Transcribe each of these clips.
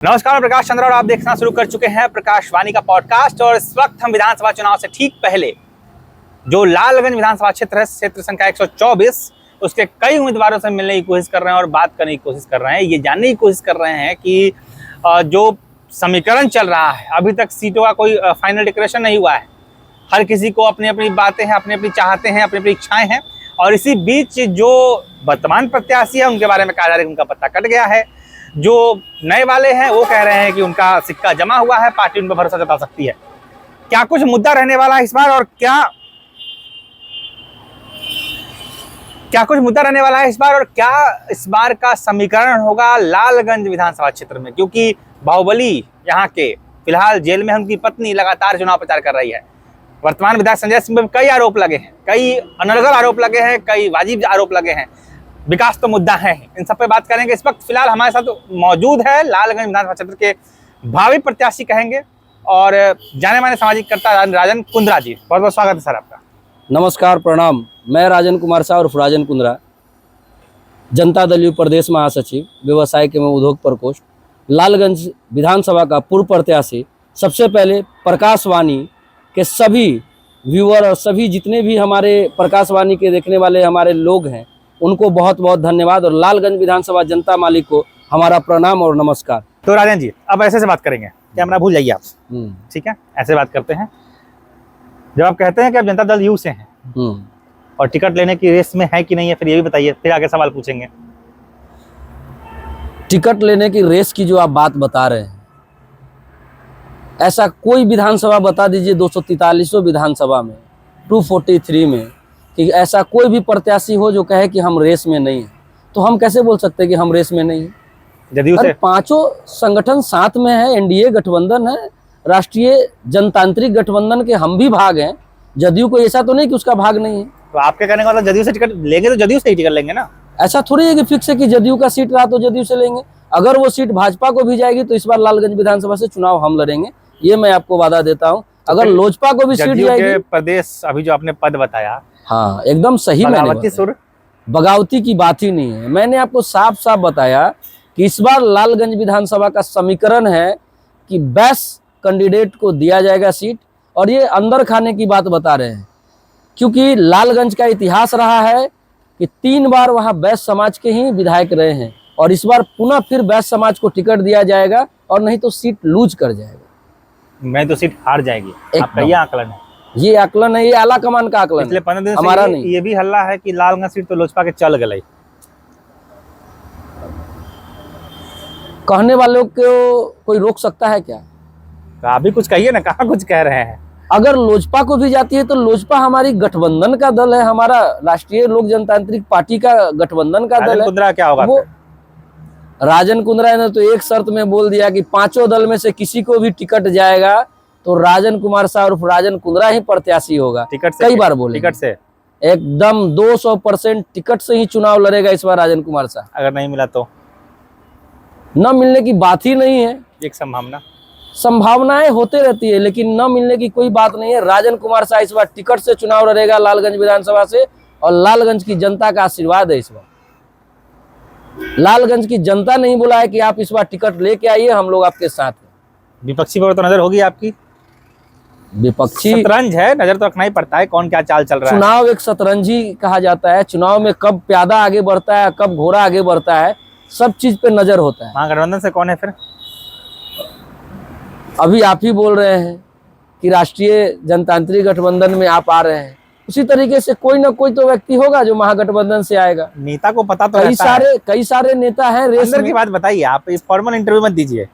नमस्कार, मैं प्रकाश चंद्र और आप देखना शुरू कर चुके हैं प्रकाशवाणी का पॉडकास्ट। और इस वक्त हम विधानसभा चुनाव से ठीक पहले जो लालगंज विधानसभा क्षेत्र है, क्षेत्र संख्या 124, उसके कई उम्मीदवारों से मिलने की कोशिश कर रहे हैं और बात करने की कोशिश कर रहे हैं। ये जानने की कोशिश कर रहे हैं कि जो समीकरण चल रहा है, अभी तक सीटों का कोई फाइनल डिक्लेरेशन नहीं हुआ है। हर किसी को अपनी अपनी बातें हैं, अपनी अपनी चाहते हैं, अपनी अपनी इच्छाएं हैं। और इसी बीच जो वर्तमान प्रत्याशी है उनके बारे में कहा जा रहा है कि उनका पत्ता कट गया है। जो नए वाले हैं वो कह रहे हैं कि उनका सिक्का जमा हुआ है, पार्टी उन पर भरोसा जता सकती है। क्या कुछ मुद्दा रहने वाला है इस बार, और क्या कुछ मुद्दा रहने वाला है इस बार, और क्या इस बार का समीकरण होगा लालगंज विधानसभा क्षेत्र में? क्योंकि बाहुबली यहाँ के फिलहाल जेल में, उनकी पत्नी लगातार चुनाव प्रचार कर रही है। वर्तमान विधायक संजय सिंह पर कई आरोप लगे हैं, कई अनर्गल आरोप लगे हैं, कई वाजिब आरोप लगे हैं। विकास तो मुद्दा है, इन सब पे बात करेंगे। इस वक्त फिलहाल हमारे साथ मौजूद है लालगंज विधानसभा क्षेत्र के भावी प्रत्याशी कहेंगे और जाने माने सामाजिक कर्ता राजन कुंद्रा जी। बहुत बहुत स्वागत है सर आपका। नमस्कार, प्रणाम। मैं राजन कुमार शाह उर्फ राजन कुंद्रा, जनता दल यू प्रदेश महासचिव, व्यवसाय एवं उद्योग प्रकोष्ठ, लालगंज विधानसभा का पूर्व प्रत्याशी। सबसे पहले प्रकाशवाणी के सभी व्यूअर और सभी जितने भी हमारे प्रकाशवाणी के देखने वाले हमारे लोग हैं, उनको बहुत बहुत धन्यवाद। और लालगंज विधानसभा जनता मालिक को हमारा प्रणाम और नमस्कार। तो राजन जी, अब ऐसे से बात करेंगे, कैमरा भूल जाइए आप, ठीक है? ऐसे बात करते हैं। जब आप कहते हैं कि आप जनता दल यू से हैं और टिकट लेने की रेस में है कि नहीं है, फिर ये भी बताइए, फिर आगे सवाल पूछेंगे। टिकट लेने की रेस की जो आप बात बता रहे हैं, ऐसा कोई विधानसभा बता दीजिए 243 विधानसभा में, 243 में, कि ऐसा कोई भी प्रत्याशी हो जो कहे कि हम रेस में नहीं है। तो हम कैसे बोल सकते हैं कि हम रेस में नहीं है? जदयू से पांचों संगठन साथ में है, एनडीए गठबंधन है, राष्ट्रीय जनतांत्रिक गठबंधन के हम भी भाग हैं। जदयू को ऐसा तो नहीं कि उसका भाग नहीं है। तो आपके कहने का मतलब जदयू से टिकट लेंगे तो जदयू से ही टिकट लेंगे ना? ऐसा थोड़ी है कि फिक्स है कि जदयू का सीट रहा तो जदयू से लेंगे। अगर वो सीट भाजपा को भी जाएगी तो इस बार लालगंज विधानसभा से चुनाव हम लड़ेंगे, ये मैं आपको वादा देता हूँ। अगर लोजपा को भी सीट जाएगी, प्रदेश अभी जो आपने पद बताया, हाँ एकदम सही, बगावती की बात ही नहीं है। मैंने आपको साफ साफ बताया कि इस बार लालगंज विधानसभा का समीकरण है कि बेस्ट कैंडिडेट को दिया जाएगा सीट। और ये अंदर खाने की बात बता रहे हैं, क्योंकि लालगंज का इतिहास रहा है कि 3 बार वहाँ बैस समाज के ही विधायक रहे हैं, और इस बार पुनः फिर बैस समाज को टिकट दिया जाएगा, और नहीं तो सीट लूज कर जाएगा। मैं तो सीट हार जाएगी, आपका ये आकलन है? ये आकलन है, ये आला कमान का आकलन। पिछले 15 दिन हमारा से नहीं। ये भी हल्ला है कि लालगंज सीट तो लोजपा के चल गई। कहने वालों को कोई रोक सकता है क्या? तो आप भी कुछ कहिए ना, कहाँ कुछ कह रहे हैं? अगर लोजपा को भी जाती है तो लोजपा हमारी गठबंधन का दल है, हमारा राष्ट्रीय लोक जनतांत्रिक पार्टी का गठबंधन का दल है। कुंद्रा क्या होगा? वो राजन कुंद्रा ने तो एक शर्त में बोल दिया कि 5 दल में से किसी को भी टिकट जाएगा तो राजन कुमार शाह और राजन कुंद्रा ही प्रत्याशी होगा। टिकट से? कई बार बोले टिकट से एकदम 200% टिकट से ही चुनाव लड़ेगा इस बार राजन कुमार शाह। अगर नहीं मिला तो? न मिलने की बात ही नहीं है। एक संभावनाएं होते रहती है, लेकिन न मिलने की कोई बात नहीं है। राजन कुमार शाह इस बार टिकट से चुनाव लड़ेगा लालगंज विधानसभा से, और लालगंज की जनता का आशीर्वाद है इस बार। लालगंज की जनता नहीं बोला है कि आप इस बार टिकट लेके आइए, हम लोग आपके साथ हैं। विपक्षी पर तो नजर होगी आपकी? विपक्षी शतरंज है, नजर तो रखना ही पड़ता है, कौन क्या चाल चल रहा है। चुनाव एक शतरंजी कहा जाता है। चुनाव में कब प्यादा आगे बढ़ता है, कब घोड़ा आगे बढ़ता है, सब चीज पे नजर होता है। महागठबंधन से कौन है फिर? अभी आप ही बोल रहे हैं कि राष्ट्रीय जनतांत्रिक गठबंधन में आप आ रहे हैं, उसी तरीके से कोई ना कोई तो व्यक्ति होगा जो महागठबंधन से आएगा। नेता को पता तो कई सारे नेता हैं रेस में। की बात बताइए आप, इस फॉर्मल इंटरव्यू मत दीजिए।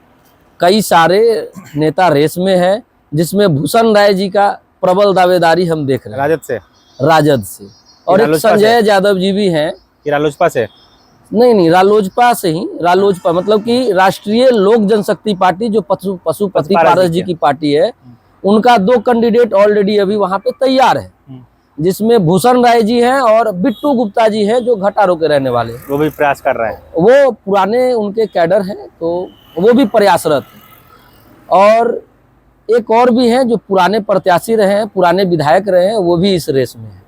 कई सारे नेता रेस में है, जिसमें भूषण राय जी का प्रबल दावेदारी हम देख रहे हैं राजद से, और एक संजय यादव जी भी हैं। रालोजपा से? नहीं, रालोजपा से ही। रालोजपा मतलब कि राष्ट्रीय लोक जनशक्ति पार्टी, जो पशुपति पारस जी की पार्टी है, उनका 2 कैंडिडेट ऑलरेडी अभी वहां पे तैयार है, जिसमें भूषण राय जी हैं और बिट्टू गुप्ता जी हैं, जो घटारो के रहने वाले हैं। वो भी प्रयास कर रहे हैं, वो पुराने उनके कैडर हैं, तो वो भी प्रयासरत हैं। और एक और भी हैं जो पुराने प्रत्याशी रहे हैं, पुराने विधायक रहे हैं, वो भी इस रेस में है।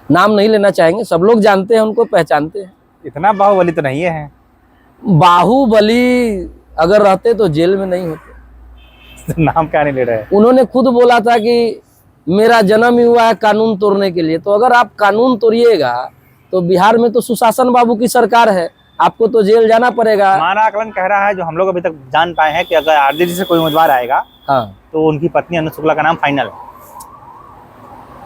नाम नहीं लेना चाहेंगे, सब लोग जानते हैं, उनको पहचानते हैं। इतना बाहुबली तो नहीं है? बाहुबली अगर रहते तो जेल में नहीं होते। नाम क्या नहीं ले रहे हैं। उन्होंने खुद बोला था कि मेरा जन्म ही हुआ है कानून तोड़ने के लिए। तो अगर आप कानून तोड़िएगा तो बिहार में तो सुशासन बाबू की सरकार है, आपको तो जेल जाना पड़ेगा। हमारा आकलन कह रहा है, जो हम लोग अभी तक जान पाए हैं, कि अगर आरजेडी से कोई उम्मीदवार आएगा हाँ, तो उनकी पत्नी अनु शुक्ला का नाम फाइनल है।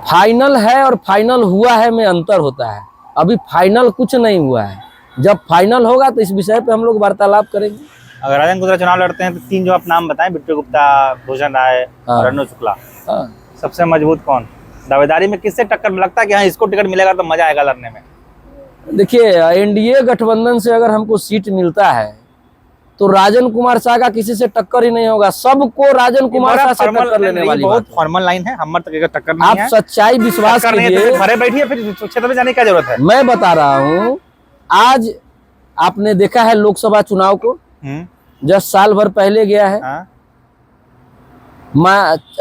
फाइनल है और फाइनल हुआ है में अंतर होता है। अभी फाइनल कुछ नहीं हुआ है, जब फाइनल होगा तो इस विषय पे हम लोग वार्तालाप करेंगे। अगर राजन गुजरा चुनाव लड़ते हैं तो 3 जो आप नाम बताएं, बिट्टू गुप्ता, भूषण राय और अनु शुक्ला, सबसे मजबूत कौन? दावेदारी में किससे टक्कर लगता है कि हाँ इसको टिकट मिलेगा तो मजा आएगा लड़ने में? देखिए, एनडीए गठबंधन से अगर हमको सीट मिलता है तो राजन कुमार शाह का किसी से टक्कर ही नहीं होगा। सबको राजन कुमार शाह से टक्कर लेने वाली बहुत फॉर्मल लाइन है, हम तक टक्कर नहीं है। आप सच्चाई विश्वास कीजिए, घरे बैठिए, फिर क्षेत्र में जाने की जरूरत है। मैं बता रहा हूँ, आज आपने देखा है लोकसभा चुनाव को, जस्ट साल भर पहले गया है।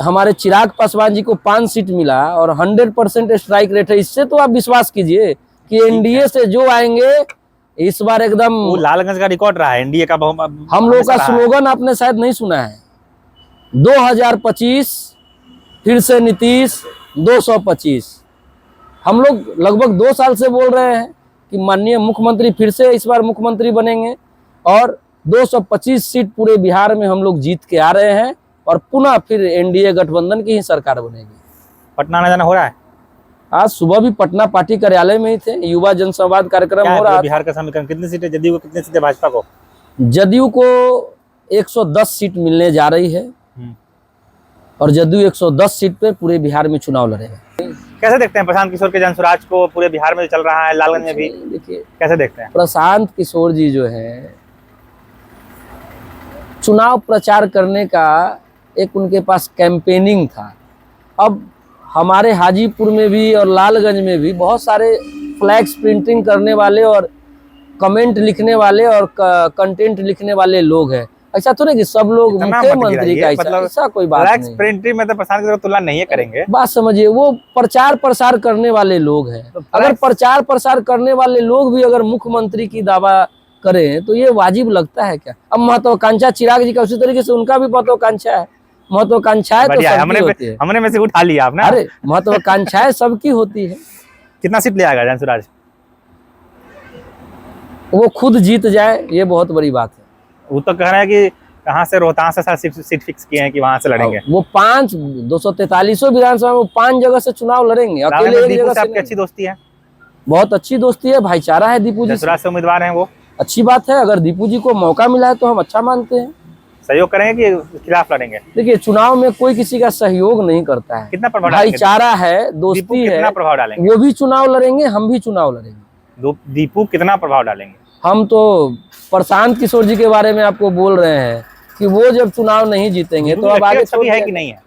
हमारे चिराग पासवान जी को 5 सीट मिला और 100% स्ट्राइक रेट है। इससे तो आप विश्वास कीजिए कि एनडीए से जो आएंगे इस बार एकदम, वो लालगंज का रिकॉर्ड रहा है एनडीए का। हम लोग का स्लोगन आपने शायद नहीं सुना है, 2025 फिर से नीतीश 225। हम लोग लगभग 2 साल से बोल रहे हैं कि माननीय मुख्यमंत्री फिर से इस बार मुख्यमंत्री बनेंगे और 225 सीट पूरे बिहार में हम लोग जीत के आ रहे हैं और पुनः फिर एनडीए गठबंधन की ही सरकार बनेगी। पटना आना जाना हो रहा है? आज सुबह भी पटना पार्टी कार्यालय में ही थे, युवा जनसंवाद कार्यक्रम हो रहा है। बिहार का समीकरण कितनी सीटें जदयू को, कितनी सीटें भाजपा को? जदयू को 110 सीट मिलने जा रही है और जदयू 110 सीट पे पूरे बिहार में चुनाव लड़ेगा। कैसे देखते हैं प्रशांत किशोर के जनसुराज को? पूरे बिहार में चल रहा है, लालगंज में भी, देखिए कैसे देखते हैं? प्रशांत किशोर जी जो है, चुनाव प्रचार करने का एक उनके पास कैंपेनिंग था। अब हमारे हाजीपुर में भी और लालगंज में भी बहुत सारे फ्लैक्स प्रिंटिंग करने वाले और कमेंट लिखने वाले और कंटेंट लिखने वाले लोग हैं। ऐसा तो नहीं कि सब लोग मुख्यमंत्री का, ऐसा कोई बात नहीं। फ्लैक्स प्रिंटिंग में तो प्रशांत किशोर तुलना नहीं करेंगे। बात समझिए, वो प्रचार प्रसार करने वाले लोग हैं। तो अगर प्रचार प्रसार करने वाले लोग भी अगर मुख्यमंत्री की दावा करें तो ये वाजिब लगता है क्या? अब महत्वाकांक्षा चिराग जी का उसी तरीके से उनका भी महत्वाकांक्षा है। महत्वाकांक्षाएं तो सबकी होती है। हमने में से उठा लिया आपने। अरे महत्वाकांक्षाएं सबकी होती है। कितना सीट ले आएगा जनसुराज? वो खुद जीत जाए, ये बहुत बड़ी बात है। वो तो कह रहे हैं कि कहाँ से रोहतास से सारा सीट फिक्स किए हैं कि वहां से लड़ेंगे। वो 243 विधानसभा में 5 जगह से चुनाव लड़ेंगे, अकेले एक जगह से। आपकी अच्छी दोस्ती है? बहुत अच्छी दोस्ती है, भाईचारा है दीपू जी जनसुराज से उम्मीदवार हैं वो, अच्छी बात है। अगर दीपू जी को मौका मिला है तो हम अच्छा मानते हैं। सहयोग करेंगे कि खिलाफ लड़ेंगे? देखिए, चुनाव में कोई किसी का सहयोग नहीं करता है। कितना प्रभाव? भाईचारा है, दोस्ती है। कितना प्रभाव डालेंगे? वो भी चुनाव लड़ेंगे, हम भी चुनाव लड़ेंगे। दीपू कितना प्रभाव डालेंगे? हम तो प्रशांत किशोर जी के बारे में आपको बोल रहे हैं कि वो जब चुनाव नहीं जीतेंगे तो अब आगे छवि है कि नहीं है?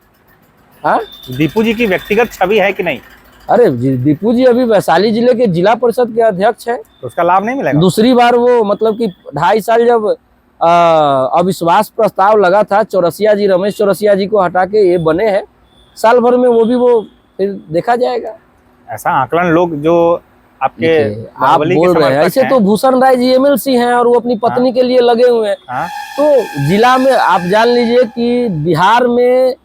हाँ, दीपू जी की व्यक्तिगत छवि है कि नहीं? अरे दीपू जी अभी वैशाली जिले के जिला परिषद के अध्यक्ष है, तो उसका लाभ नहीं मिलेगा? दूसरी बार वो, मतलब कि 2.5 साल जब अविश्वास प्रस्ताव लगा था, चौरसिया जी, रमेश चौरसिया जी को हटा के ये बने हैं, साल भर में वो भी वो फिर देखा जाएगा। ऐसा आकलन लोग जो आपके आप बोल रहे हैं, ऐसे तो भूषण राय जी एमएलसी हैं और वो अपनी पत्नी के लिए लगे हुए हैं। तो जिला में आप जान लीजिए कि बिहार में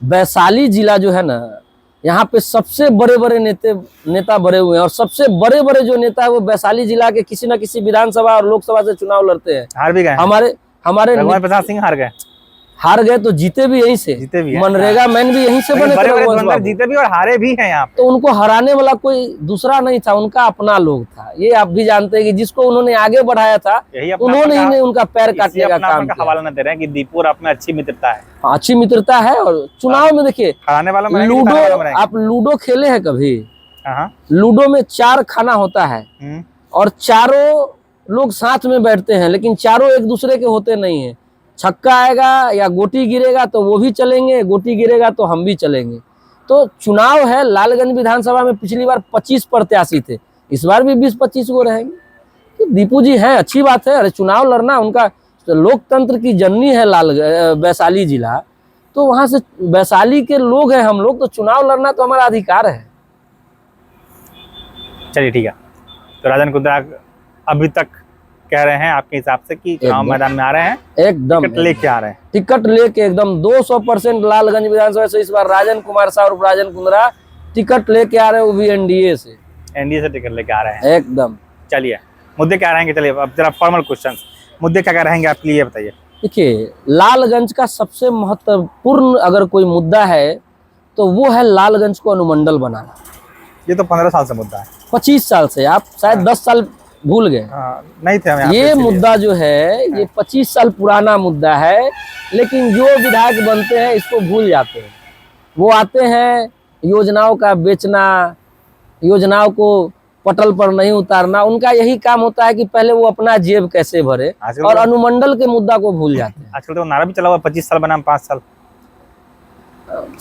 वैशाली जिला जो है ना, यहाँ पे सबसे बड़े बड़े नेता बड़े हुए हैं और सबसे बड़े बड़े जो नेता है वो वैशाली जिला के किसी न किसी विधानसभा और लोकसभा से चुनाव लड़ते हैं। हार भी गए। हमारे रघुवर प्रसाद सिंह हार गए तो जीते भी यहीं से, जीते भी मनरेगा मैन भी यहीं से बने, जीते भी और हारे भी हैं यहाँ पे। तो उनको हराने वाला कोई दूसरा नहीं था, उनका अपना लोग था। ये आप भी जानते हैं कि जिसको उन्होंने आगे बढ़ाया था उन्होंने ही उनका पैर काटने का काम किया। हवाला न दे रहे हैं कि दीपू और आप में अच्छी मित्रता है। अच्छी मित्रता है और चुनाव में देखिए, हराने वाला लूडो, आप लूडो खेले हैं कभी? लूडो में 4 खाना होता है और चारों लोग साथ में बैठते हैं, लेकिन चारों एक दूसरे के होते नहीं है। छक्का आएगा या गोटी गिरेगा तो वो भी चलेंगे, गोटी गिरेगा तो हम भी चलेंगे। तो चुनाव है, लालगंज विधानसभा में पिछली बार 25 प्रत्याशी थे, इस बार भी 20-25 को रहेंगे। तो दीपू जी हैं, अच्छी बात है। अरे चुनाव लड़ना उनका तो लोकतंत्र की जननी है वैशाली जिला, तो वहां से वैशाली के लोग हैं हम लोग, तो चुनाव लड़ना तो हमारा अधिकार है। चलिए ठीक है। तो राजन गुजरा अभी तक कह रहे हैं आपके हिसाब से कि चुनाव मैदान में आ रहे हैं, एकदम टिकट लेके आ रहे हैं? टिकट लेके एकदम 200% लालगंज विधानसभा से इस बार राजन कुमार साह और राजन कुंद्रा टिकट लेके आ रहे हैं, वो भी एनडीए से। एनडीए से टिकट लेके आ रहे हैं एकदम। चलिए मुद्दे क्या रहेंगे, चलिए अब जरा फॉर्मल क्वेश्चन, मुद्दे क्या क्या रहेंगे आपके लिए बताइए। देखिए, लालगंज का सबसे महत्वपूर्ण अगर कोई मुद्दा है तो वो है लालगंज को अनुमंडल बनाना। ये तो 15 साल से मुद्दा है। 25 साल से, आप शायद 10 साल भूल गए। नहीं थे हम यहाँ ये मुद्दा जो है ये 25 साल पुराना मुद्दा है, लेकिन जो विधायक बनते हैं इसको भूल जाते हैं। वो आते हैं योजनाओं का बेचना, योजनाओं को पटल पर नहीं उतारना, उनका यही काम होता है कि पहले वो अपना जेब कैसे भरे, और अनुमंडल के मुद्दा को भूल जाते हैं। आजकल तो नारा भी चला हुआ 25 साल बनाम 5 साल,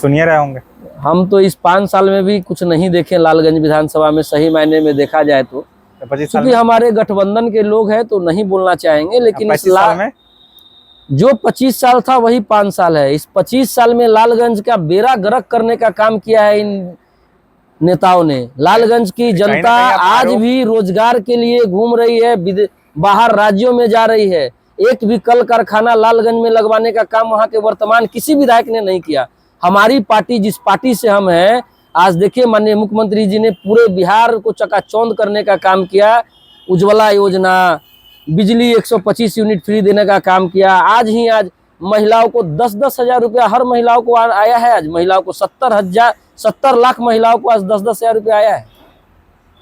सुनिए रहे होंगे। हम तो इस 5 साल में भी कुछ नहीं देखे लालगंज विधानसभा में, सही मायने में देखा जाए तो 25 साल क्योंकि हमारे गठबंधन के लोग हैं तो नहीं बोलना चाहेंगे, लेकिन इस में जो 25 साल था वही 5 साल है। इस 25 साल में लालगंज का बेड़ा गर्क करने का काम किया है इन नेताओं ने। लालगंज की जनता आज भी रोजगार के लिए घूम रही है, बाहर राज्यों में जा रही है। एक भी कल कारखाना लालगंज में लगवाने का काम वहां के वर्तमान किसी विधायक ने नहीं किया। हमारी पार्टी, जिस पार्टी से हम हैं, आज देखिए माननीय मुख्यमंत्री जी ने पूरे बिहार को चकाचौंध करने का काम किया। उज्ज्वला योजना, बिजली 125 यूनिट फ्री देने का काम किया। आज महिलाओं को 10-10 हजार रुपया हर महिलाओं को आया है। आज महिलाओं को 70 लाख महिलाओं को आज 10-10 हजार रुपया आया है।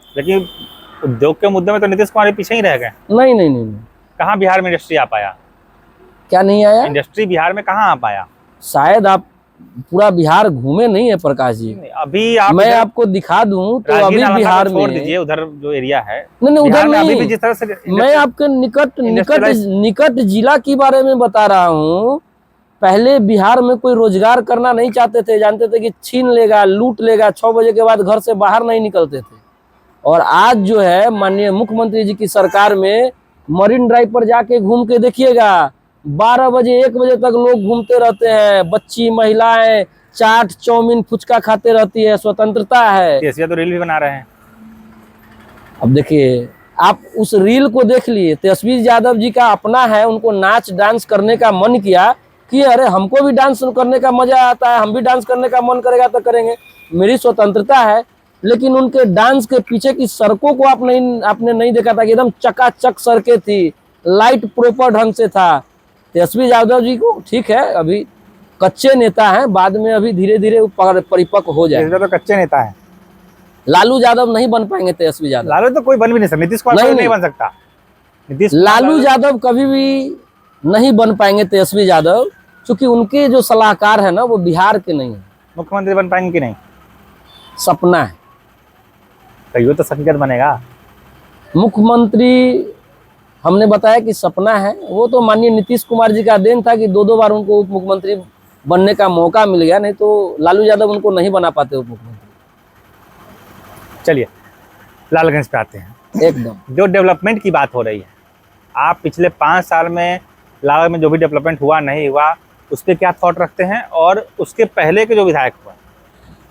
लेकिन उद्योग के मुद्दे में तो नीतीश कुमार पीछे ही रह गए। नहीं। कहाँ बिहार में इंडस्ट्री आ पाया? क्या नहीं आया? इंडस्ट्री बिहार में कहाँ आ पाया? शायद आप पूरा बिहार घूमे नहीं है प्रकाश जी। अभी मैं आपको दिखा दूं तो अभी बिहार में, छोड़ दीजिए उधर जो एरिया है, नहीं उधर नहीं, अभी भी जिस तरह से मैं आपके निकट जिला के बारे में बता रहा हूँ। पहले बिहार में कोई रोजगार करना नहीं चाहते थे, जानते थे कि छीन लेगा, लूट लेगा, 6 बजे के बाद घर से बाहर नहीं निकलते थे। और आज जो है माननीय मुख्यमंत्री जी की सरकार में मरीन ड्राइव पर जाके घूम के देखिएगा, 12 बजे 1 बजे तक लोग घूमते रहते हैं। बच्ची, महिलाएं चाट, चाउमीन, फुचका खाते रहती है। स्वतंत्रता है। तो रील भी बना रहे हैं। अब देखिए, आप उस रील को देख लिए, तेजस्वी यादव जी का अपना है, उनको नाच डांस करने का मन किया कि अरे हमको भी डांस करने का मजा आता है, हम भी डांस करने का मन करेगा तो करेंगे, मेरी स्वतंत्रता है। लेकिन उनके डांस के पीछे की सड़कों को आपने नहीं देखा था कि एकदम चकाचक सड़कें थी, लाइट प्रॉपर ढंग से था। तेजस्वी यादव जी को ठीक है अभी कच्चे नेता हैं, बाद में अभी धीरे धीरे परिपक्व हो जाए। तो कच्चे नेता है। लालू यादव नहीं बन पाएंगे तेजस्वी यादव। लालू तो कोई बन भी नहीं सकता, नीतीश कुमार नहीं बन सकता। लालू यादव कभी भी नहीं बन पाएंगे तेजस्वी यादव, क्योंकि उनके जो सलाहकार है ना वो बिहार के नहीं है। मुख्यमंत्री बन पाएंगे कि नहीं? सपना है। कहियो तो हकीकत बनेगा। मुख्यमंत्री हमने बताया कि सपना है, वो तो माननीय नीतीश कुमार जी का देन था कि 2 बार उनको उप मुख्यमंत्री बनने का मौका मिल गया, नहीं तो लालू यादव उनको नहीं बना पाते उप मुख्यमंत्री। चलिए लालगंज पे आते हैं। एकदम जो डेवलपमेंट की बात हो रही है, आप पिछले 5 साल में लालगंज में जो भी डेवलपमेंट हुआ नहीं हुआ उस पर क्या थॉट रखते हैं? और उसके पहले के जो विधायक हुए,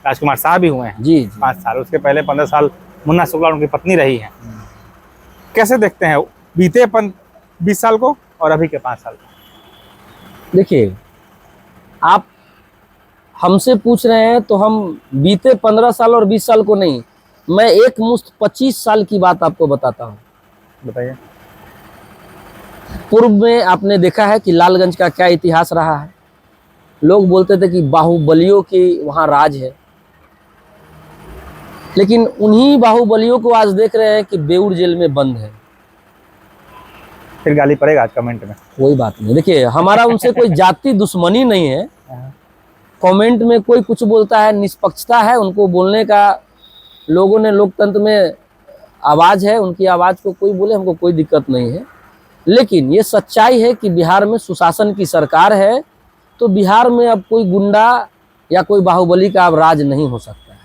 राजकुमार साहब भी हुए हैं जी 5 साल, उसके पहले 15 साल मुन्ना शुक्ला उनकी पत्नी रही है, कैसे देखते हैं बीते 20 साल को और अभी के 5 साल को? देखिए, आप हमसे पूछ रहे हैं तो हम बीते 15 साल और 20 साल को नहीं, मैं एक मुश्त 25 साल की बात आपको बताता हूँ। बताइए। पूर्व में आपने देखा है कि लालगंज का क्या इतिहास रहा है। लोग बोलते थे कि बाहुबलियों की वहाँ राज है, लेकिन उन्हीं बाहुबलियों को आज देख रहे हैं कि बेउर जेल में बंद है। फिर गाली पड़ेगा आज कमेंट में। कोई बात नहीं, देखिए हमारा उनसे कोई जाति दुश्मनी नहीं है। कमेंट में कोई कुछ बोलता है, निष्पक्षता है, उनको बोलने का लोगों ने लोकतंत्र में आवाज़ है, उनकी आवाज़ को कोई बोले, हमको कोई दिक्कत नहीं है। लेकिन ये सच्चाई है कि बिहार में सुशासन की सरकार है, तो बिहार में अब कोई गुंडा या कोई बाहुबली का अब राज नहीं हो सकता है।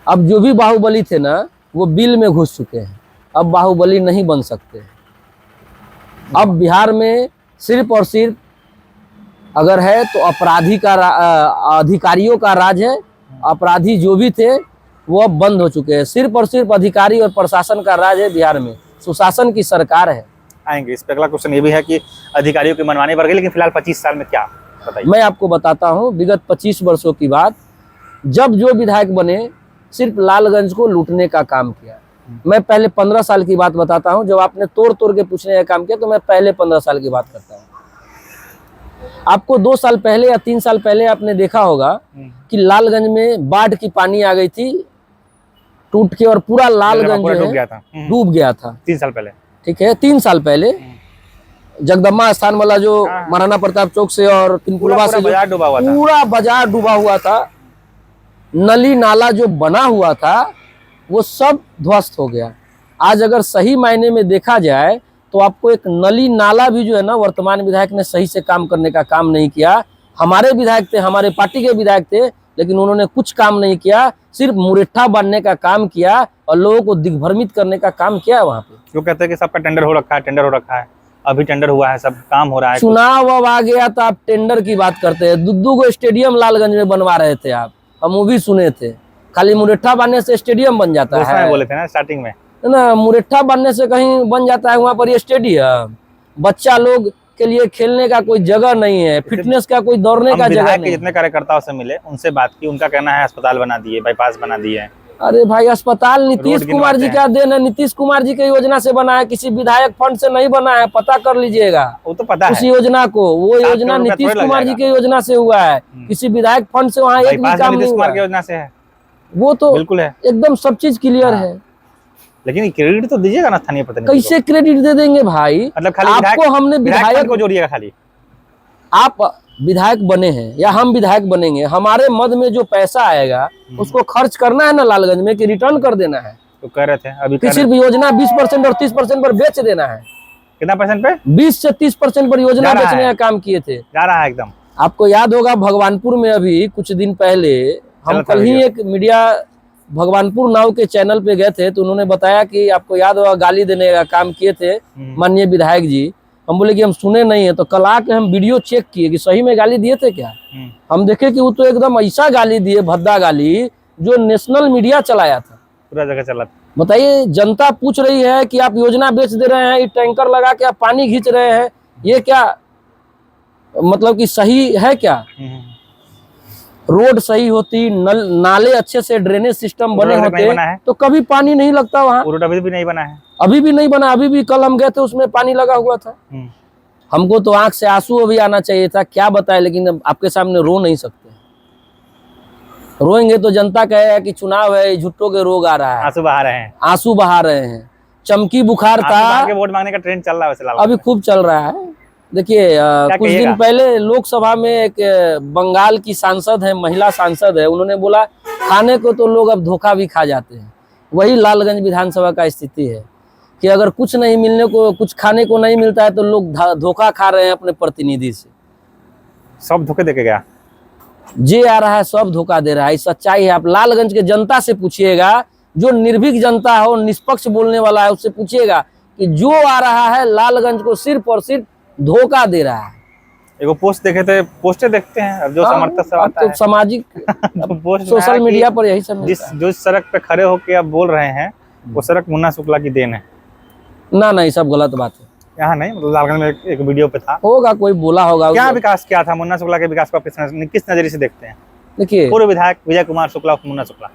अब जो भी बाहुबली थे ना वो बिल में घुस चुके हैं, अब बाहुबली नहीं बन सकते हैं। अब बिहार में सिर्फ और सिर्फ अगर है तो अपराधी का अधिकारियों का राज है। अपराधी जो भी थे वो अब बंद हो चुके हैं, सिर्फ और सिर्फ अधिकारी और प्रशासन का राज है बिहार में, सुशासन की सरकार है। आएंगे। इस पर अगला क्वेश्चन ये भी है कि अधिकारियों की मनमानी बढ़ गई, लेकिन फिलहाल 25 साल में क्या, बताइए। मैं आपको बताता हूँ, विगत 25 वर्षों की बात, जब जो विधायक बने सिर्फ लालगंज को लूटने का काम किया। मैं पहले 15 साल की बात बताता हूँ, जब आपने तोड़ तोड़ के पूछने का काम किया तो मैं पहले 15 साल की बात करता हूँ। आपको 2 साल पहले या 3 साल पहले आपने देखा होगा कि लालगंज में बाढ़ की पानी आ गई थी टूट के, और पूरा लालगंज डूब गया था 3 साल पहले। ठीक है, 3 साल पहले जगदम्बा स्थान वाला जो महाराणा प्रताप चौक से और तिनकुलवा से बाजार डूबा हुआ था, पूरा बाजार डूबा हुआ था। नली नाला जो बना हुआ था वो सब ध्वस्त हो गया। आज अगर सही मायने में देखा जाए तो आपको एक नली नाला भी जो है ना, वर्तमान विधायक ने सही से काम करने का काम नहीं किया। हमारे विधायक थे, हमारे पार्टी के विधायक थे, लेकिन उन्होंने कुछ काम नहीं किया, सिर्फ मुरेठा बांधने का काम किया और लोगों को दिग्भ्रमित करने का काम किया वहाँ पे। जो कहते हैं कि सबका टेंडर हो रखा है, टेंडर हो रखा है, अभी टेंडर हुआ है, सब काम हो रहा है। चुनाव अब आ गया तो आप टेंडर की बात करते हैं। 2 को स्टेडियम लालगंज में बनवा रहे थे आप, हम वो भी सुने थे। खाली मुरेठा बांधने से स्टेडियम बन जाता है, बोले थे ना स्टार्टिंग में, है ना। मुरेठा बांधने से कहीं बन जाता है वहाँ पर ये स्टेडियम? बच्चा लोग के लिए खेलने का कोई जगह नहीं है, फिटनेस का कोई दौड़ने का जगह नहीं। जितने कार्यकर्ताओं से मिले उनसे बात की, उनका कहना है अस्पताल बना दिए, बाईपास बना दिए। अरे भाई, अस्पताल नीतीश कुमार जी का देन है, नीतीश कुमार जी के योजना से बना है, किसी विधायक फंड से नहीं बना है, पता कर लीजिएगा। वो तो पता उस योजना को, वो योजना नीतीश कुमार जी के योजना से हुआ है, किसी विधायक फंड से वहाँ एक भी काम नहीं हुआ। योजना से है, वो तो बिल्कुल है, एकदम सब चीज क्लियर है। लेकिन क्रेडिट तो दीजिएगा ना स्थानीय प्रतिनिधि। कैसे क्रेडिट दे देंगे भाई? मतलब खाली आपको हमने विधायक को जोड़िएगा खाली। आप विधायक बने हैं या हम विधायक बनेंगे, हमारे मद में जो पैसा आएगा उसको खर्च करना है ना लालगंज में, कि रिटर्न कर देना है? तो कह रहे थे अभी कि सिर्फ योजना 20% और 30% पर बेच देना है। कितना परसेंट पे? 20 से 30% पर योजना बेचने का काम किए थे। जा रहा है एकदम। आपको याद होगा भगवानपुर में अभी कुछ दिन पहले हम कल ही एक मीडिया भगवानपुर नाव के चैनल पे गए थे, तो उन्होंने बताया कि आपको याद होगा गाली देने का काम किए थे माननीय विधायक जी। हम बोले कि हम सुने नहीं है, तो कल आके हम वीडियो चेक किए कि सही में गाली दिए थे क्या। हम देखे कि वो तो एकदम ऐसा गाली दिए, भद्दा गाली, जो नेशनल मीडिया चलाया था, पूरा जगह चला। बताइए, जनता पूछ रही है कि आप योजना बेच दे रहे हैं, टैंकर लगा के आप पानी खींच रहे हैं, ये क्या मतलब कि सही है क्या? रोड सही होती, नाले अच्छे से ड्रेनेज सिस्टम बने होते तो कभी पानी नहीं लगता वहाँ। रोड अभी भी नहीं बना है, अभी भी नहीं बना। अभी भी कल हम गए थे, उसमें पानी लगा हुआ था। हमको तो आंख से आंसू अभी आना चाहिए था, क्या बताए, लेकिन आपके सामने रो नहीं सकते। रोएंगे तो जनता कहेगा कि चुनाव है, झुट्टों के रोग आ रहा है, आंसू बहा रहे हैं, आंसू बहा रहे हैं। चमकी बुखार था, वोट मांगने का ट्रेंड चल रहा है अभी खूब चल रहा है। देखिए, कुछ दिन पहले लोकसभा में एक बंगाल की सांसद है, महिला सांसद है, उन्होंने बोला खाने को तो लोग अब धोखा भी खा जाते हैं। वही लालगंज विधानसभा का स्थिति है कि अगर कुछ नहीं मिलने को, कुछ खाने को नहीं मिलता है तो लोग धोखा खा रहे हैं अपने प्रतिनिधि से। सब धोखे देके गया, जे आ रहा है सब धोखा दे रहा है, सच्चाई है। आप लालगंज के जनता से पूछिएगा, जो निर्भीक जनता हो, निष्पक्ष बोलने वाला है, उससे पूछिएगा कि जो आ रहा है लालगंज को सिर्फ और सिर्फ धोखा दे रहा है। एगो पोस्ट देखे थे, पोस्टर देखते हैं अब जो समर्थक सब आता है, सामाजिक तो सोशल मीडिया पर यही सब जो सड़क पे खड़े होके आप बोल रहे हैं वो सड़क मुन्ना शुक्ला की देन है ना? नहीं, सब गलत बात है। यहाँ नहीं, मतलब लालगंज में एक वीडियो पे था, होगा कोई बोला होगा। क्या विकास किया था मुन्ना शुक्ला के विकास को किस नजरिए से देखते हैं? देखिए, पूर्व विधायक विजय कुमार शुक्ला, मुन्ना शुक्ला,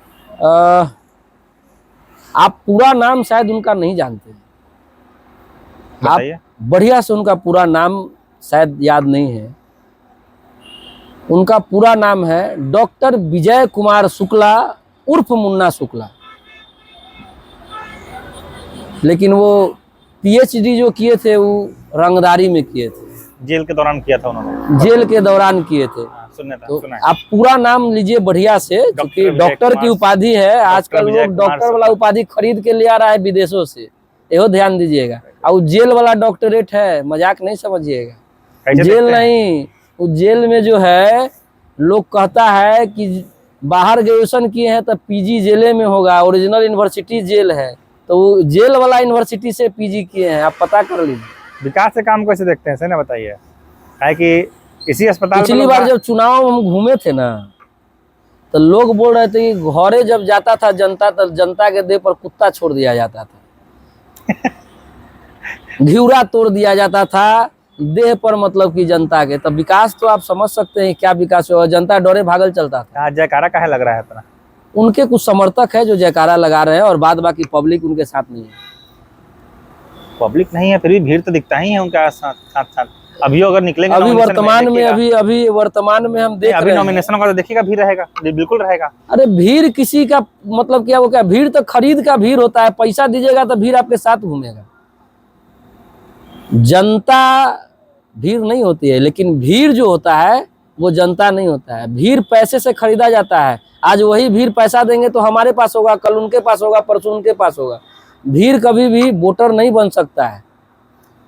आप पूरा नाम शायद उनका नहीं जानते, आप बढ़िया से उनका पूरा नाम शायद याद नहीं है। उनका पूरा नाम है डॉक्टर विजय कुमार शुक्ला उर्फ मुन्ना शुक्ला, लेकिन वो पीएचडी जो किए थे वो रंगदारी में किए थे, जेल के दौरान किया था उन्होंने, जेल के दौरान किए थे। तो आप पूरा नाम लीजिए बढ़िया से, क्योंकि डॉक्टर की उपाधि है। आजकल लोग डॉक्टर वाला उपाधि खरीद के ले आ रहा है विदेशों से, यहो ध्यान दीजिएगा। और जेल वाला डॉक्टरेट है, मजाक नहीं समझिएगा। जेल नहीं, वो जेल में जो है लोग कहता है कि बाहर ग्रेजुएशन किए हैं तो पीजी जेले में होगा, ओरिजिनल यूनिवर्सिटी जेल है, तो वो जेल वाला यूनिवर्सिटी से पीजी किए हैं, आप पता कर लीजिए। विकास से काम कैसे देखते हैं, सही ना बताइए। है कि इसी अस्पताल, पिछली बार जब चुनाव हम घूमे थे ना, तो लोग बोल रहे थे कि घरे जब जाता था जनता, तो जनता के देह पर कुत्ता छोड़ दिया जाता था। घिउरा तोड़ दिया जाता था देह पर, मतलब कि जनता के। तब विकास तो आप समझ सकते हैं क्या विकास हुआ। जनता डरे भागल चलता था। आज जयकारा काहे लग रहा है इतना? उनके कुछ समर्थक है जो जयकारा लगा रहे हैं और बाद बाकी पब्लिक उनके साथ नहीं है। पब्लिक नहीं है फिर भी भीड़ तो दिखता ही है उनका साथ साथ। अभी अगर निकलेंगे अभी वर्तमान में अभी वर्तमान में हम देख रहे हैं, नॉमिनेशन का तो देखिएगा भीड़ रहेगा, बिल्कुल रहेगा। अरे भीड़ किसी का मतलब क्या, वो क्या भीड़ तो खरीद का भीड़ होता है। पैसा दीजिएगा तो भीड़ आपके साथ घूमेगा। जनता भीड़ नहीं होती है, लेकिन भीड़ जो होता है वो जनता नहीं होता है। भीड़ पैसे से खरीदा जाता है। आज वही भीड़ पैसा देंगे तो हमारे पास होगा, कल उनके पास होगा, परसों उनके पास होगा। भीड़ कभी भी वोटर नहीं बन सकता है।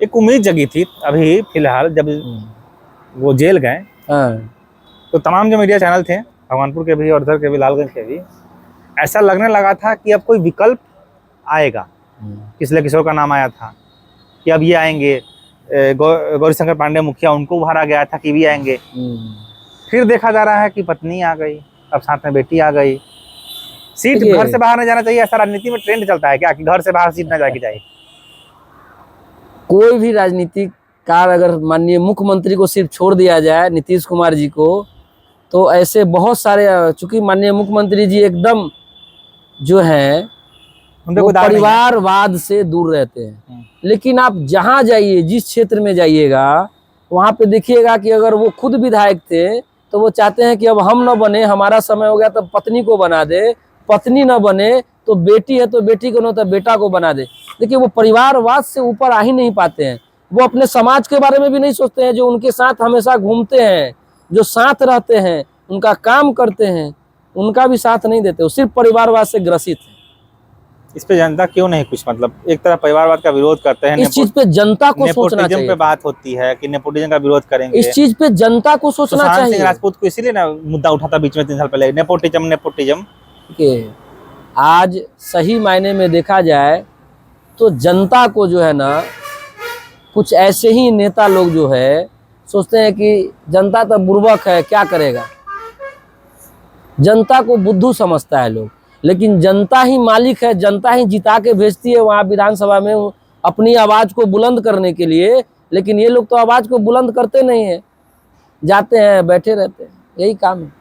एक उम्मीद जगी थी अभी फिलहाल जब वो जेल गए, तो तमाम जो मीडिया चैनल थे भगवानपुर के भी और इधर के भी, लालगंज के भी, ऐसा लगने लगा था कि अब कोई विकल्प आएगा। किसले किशोर का नाम आया था कि अब ये आएंगे, गौरी शंकर पांडे मुखिया उनको उभारा गया था कि भी आएंगे। फिर देखा जा रहा है कि पत्नी आ गई, अब साथ में बेटी आ गई। सीट घर से बाहर नहीं जाना चाहिए, ऐसा राजनीति में ट्रेंड चलता है क्या कि घर से बाहर सीट ना जाके जाए? कोई भी राजनीतिक कार अगर माननीय मुख्यमंत्री को सिर्फ छोड़ दिया जाए, नीतीश कुमार जी को, तो ऐसे बहुत सारे, चूंकि माननीय मुख्यमंत्री जी एकदम जो है वो परिवारवाद से दूर रहते हैं। लेकिन आप जहां जाइए, जिस क्षेत्र में जाइएगा, वहां पे देखिएगा कि अगर वो खुद विधायक थे तो वो चाहते हैं कि अब हम न बने, हमारा समय हो गया तो पत्नी को बना दे, पत्नी न बने तो बेटी है तो बेटी को, न तो बेटा को बना दे। देखिए वो परिवारवाद से ऊपर आ ही नहीं पाते हैं। वो अपने समाज के बारे में भी नहीं सोचते हैं, जो उनके साथ हमेशा घूमते हैं, जो साथ रहते हैं, उनका काम करते हैं, उनका भी साथ नहीं देते। वो सिर्फ परिवारवाद से ग्रसित है। इस पे जनता क्यों नहीं कुछ, मतलब एक तरफ परिवारवाद का विरोध करते हैं, इस चीज पे जनता को सोचना चाहिए। पे बात होती है कि नेपोटिज्म का विरोध करेंगे, इस चीज पे जनता को सोचना चाहिए। सिंह राजपूत को इसीलिए ना मुद्दा उठा था बीच में 3 साल पहले, नेपोटिज्म। आज सही मायने में देखा जाए तो जनता को जो है ना, कुछ ऐसे ही नेता लोग जो है सोचते हैं कि जनता तो बुर्बक है, क्या करेगा। जनता को बुद्धू समझता है लोग, लेकिन जनता ही मालिक है। जनता ही जिता के भेजती है वहां विधानसभा में अपनी आवाज को बुलंद करने के लिए। लेकिन ये लोग तो आवाज को बुलंद करते नहीं है, जाते हैं बैठे रहते हैं, यही काम है।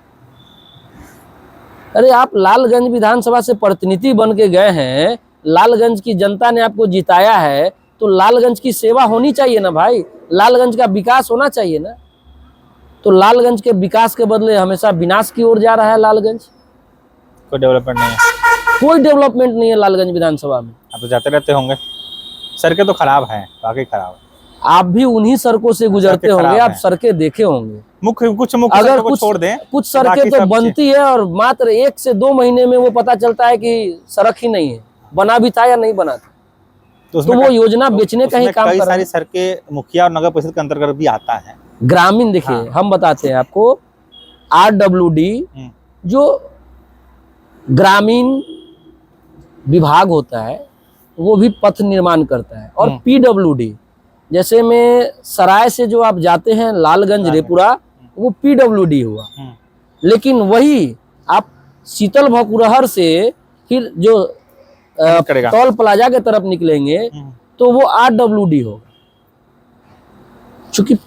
अरे आप लालगंज विधानसभा से प्रतिनिधि बन के गए हैं, लालगंज की जनता ने आपको जिताया है, तो लालगंज की सेवा होनी चाहिए ना भाई, लालगंज का विकास होना चाहिए ना। तो लालगंज के विकास के बदले हमेशा विनाश की ओर जा रहा है लालगंज। कोई डेवलपमेंट नहीं है, कोई डेवलपमेंट नहीं है लालगंज विधानसभा में। आप तो जाते रहते होंगे, सड़कें तो खराब हैं, वाकई खराब है। आप भी उन्हीं सड़कों से गुजरते होंगे, आप सड़कें देखे होंगे। कुछ अगर कुछ छोड़ दें, कुछ सड़कें तो बनती है और मात्र 1 से 2 महीने में वो पता चलता है कि सड़क ही नहीं है, बना भी था या नहीं बना था। तो वो योजना बेचने का ही काम कर रहा है। सारी सड़कें मुखिया और नगर परिषद के अंतर्गत भी आता है। ग्रामीण देखिए, हम बताते हैं आपको, RWD जो ग्रामीण विभाग होता है वो भी पथ निर्माण करता है, और PWD जैसे में सराय से जो आप जाते हैं लालगंज रेपुरा, वो PWD हुआ। लेकिन वही आप शीतल भकुरहर से फिर जो टोल प्लाजा के तरफ निकलेंगे तो वो RWD होगा। चूंकि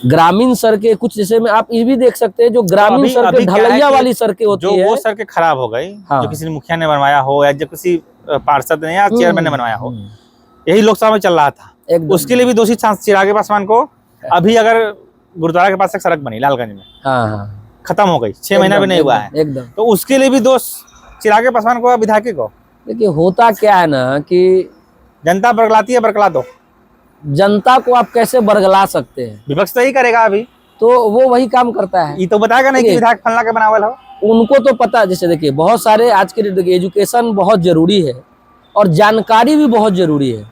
ग्रामीण सड़कें कुछ, जैसे में आप ये भी देख सकते हैं, जो ग्रामीण सड़कें ढलैया वाली सड़कें होती है, वो सड़कें खराब हो गई, जो किसी मुखिया ने बनवाया हो या जो किसी पार्षद ने या चेयरमैन ने बनवाया हो, यही लोकसभा में चल रहा था। उसके लिए भी दोषी चिराग पासवान को। अभी अगर गुरुद्वारा के पास एक सड़क बनी लालगंज में, खत्म हो गई, 6 महीना भी नहीं हुआ है एकदम, तो उसके लिए भी दोष चिराग पासवान को, विधायक को। देखिए होता क्या है ना कि जनता बरगलाती है, बरगला दो। जनता को आप कैसे बरगला सकते हैं? विपक्ष तो ही करेगा अभी, तो वो वही काम करता है। ये तो बताएगा नहीं कि विधायक फलना के बनावल हो। उनको तो पता, जैसे देखिए बहुत सारे आज के देखिए एजुकेशन बहुत जरूरी है और जानकारी भी बहुत जरूरी है।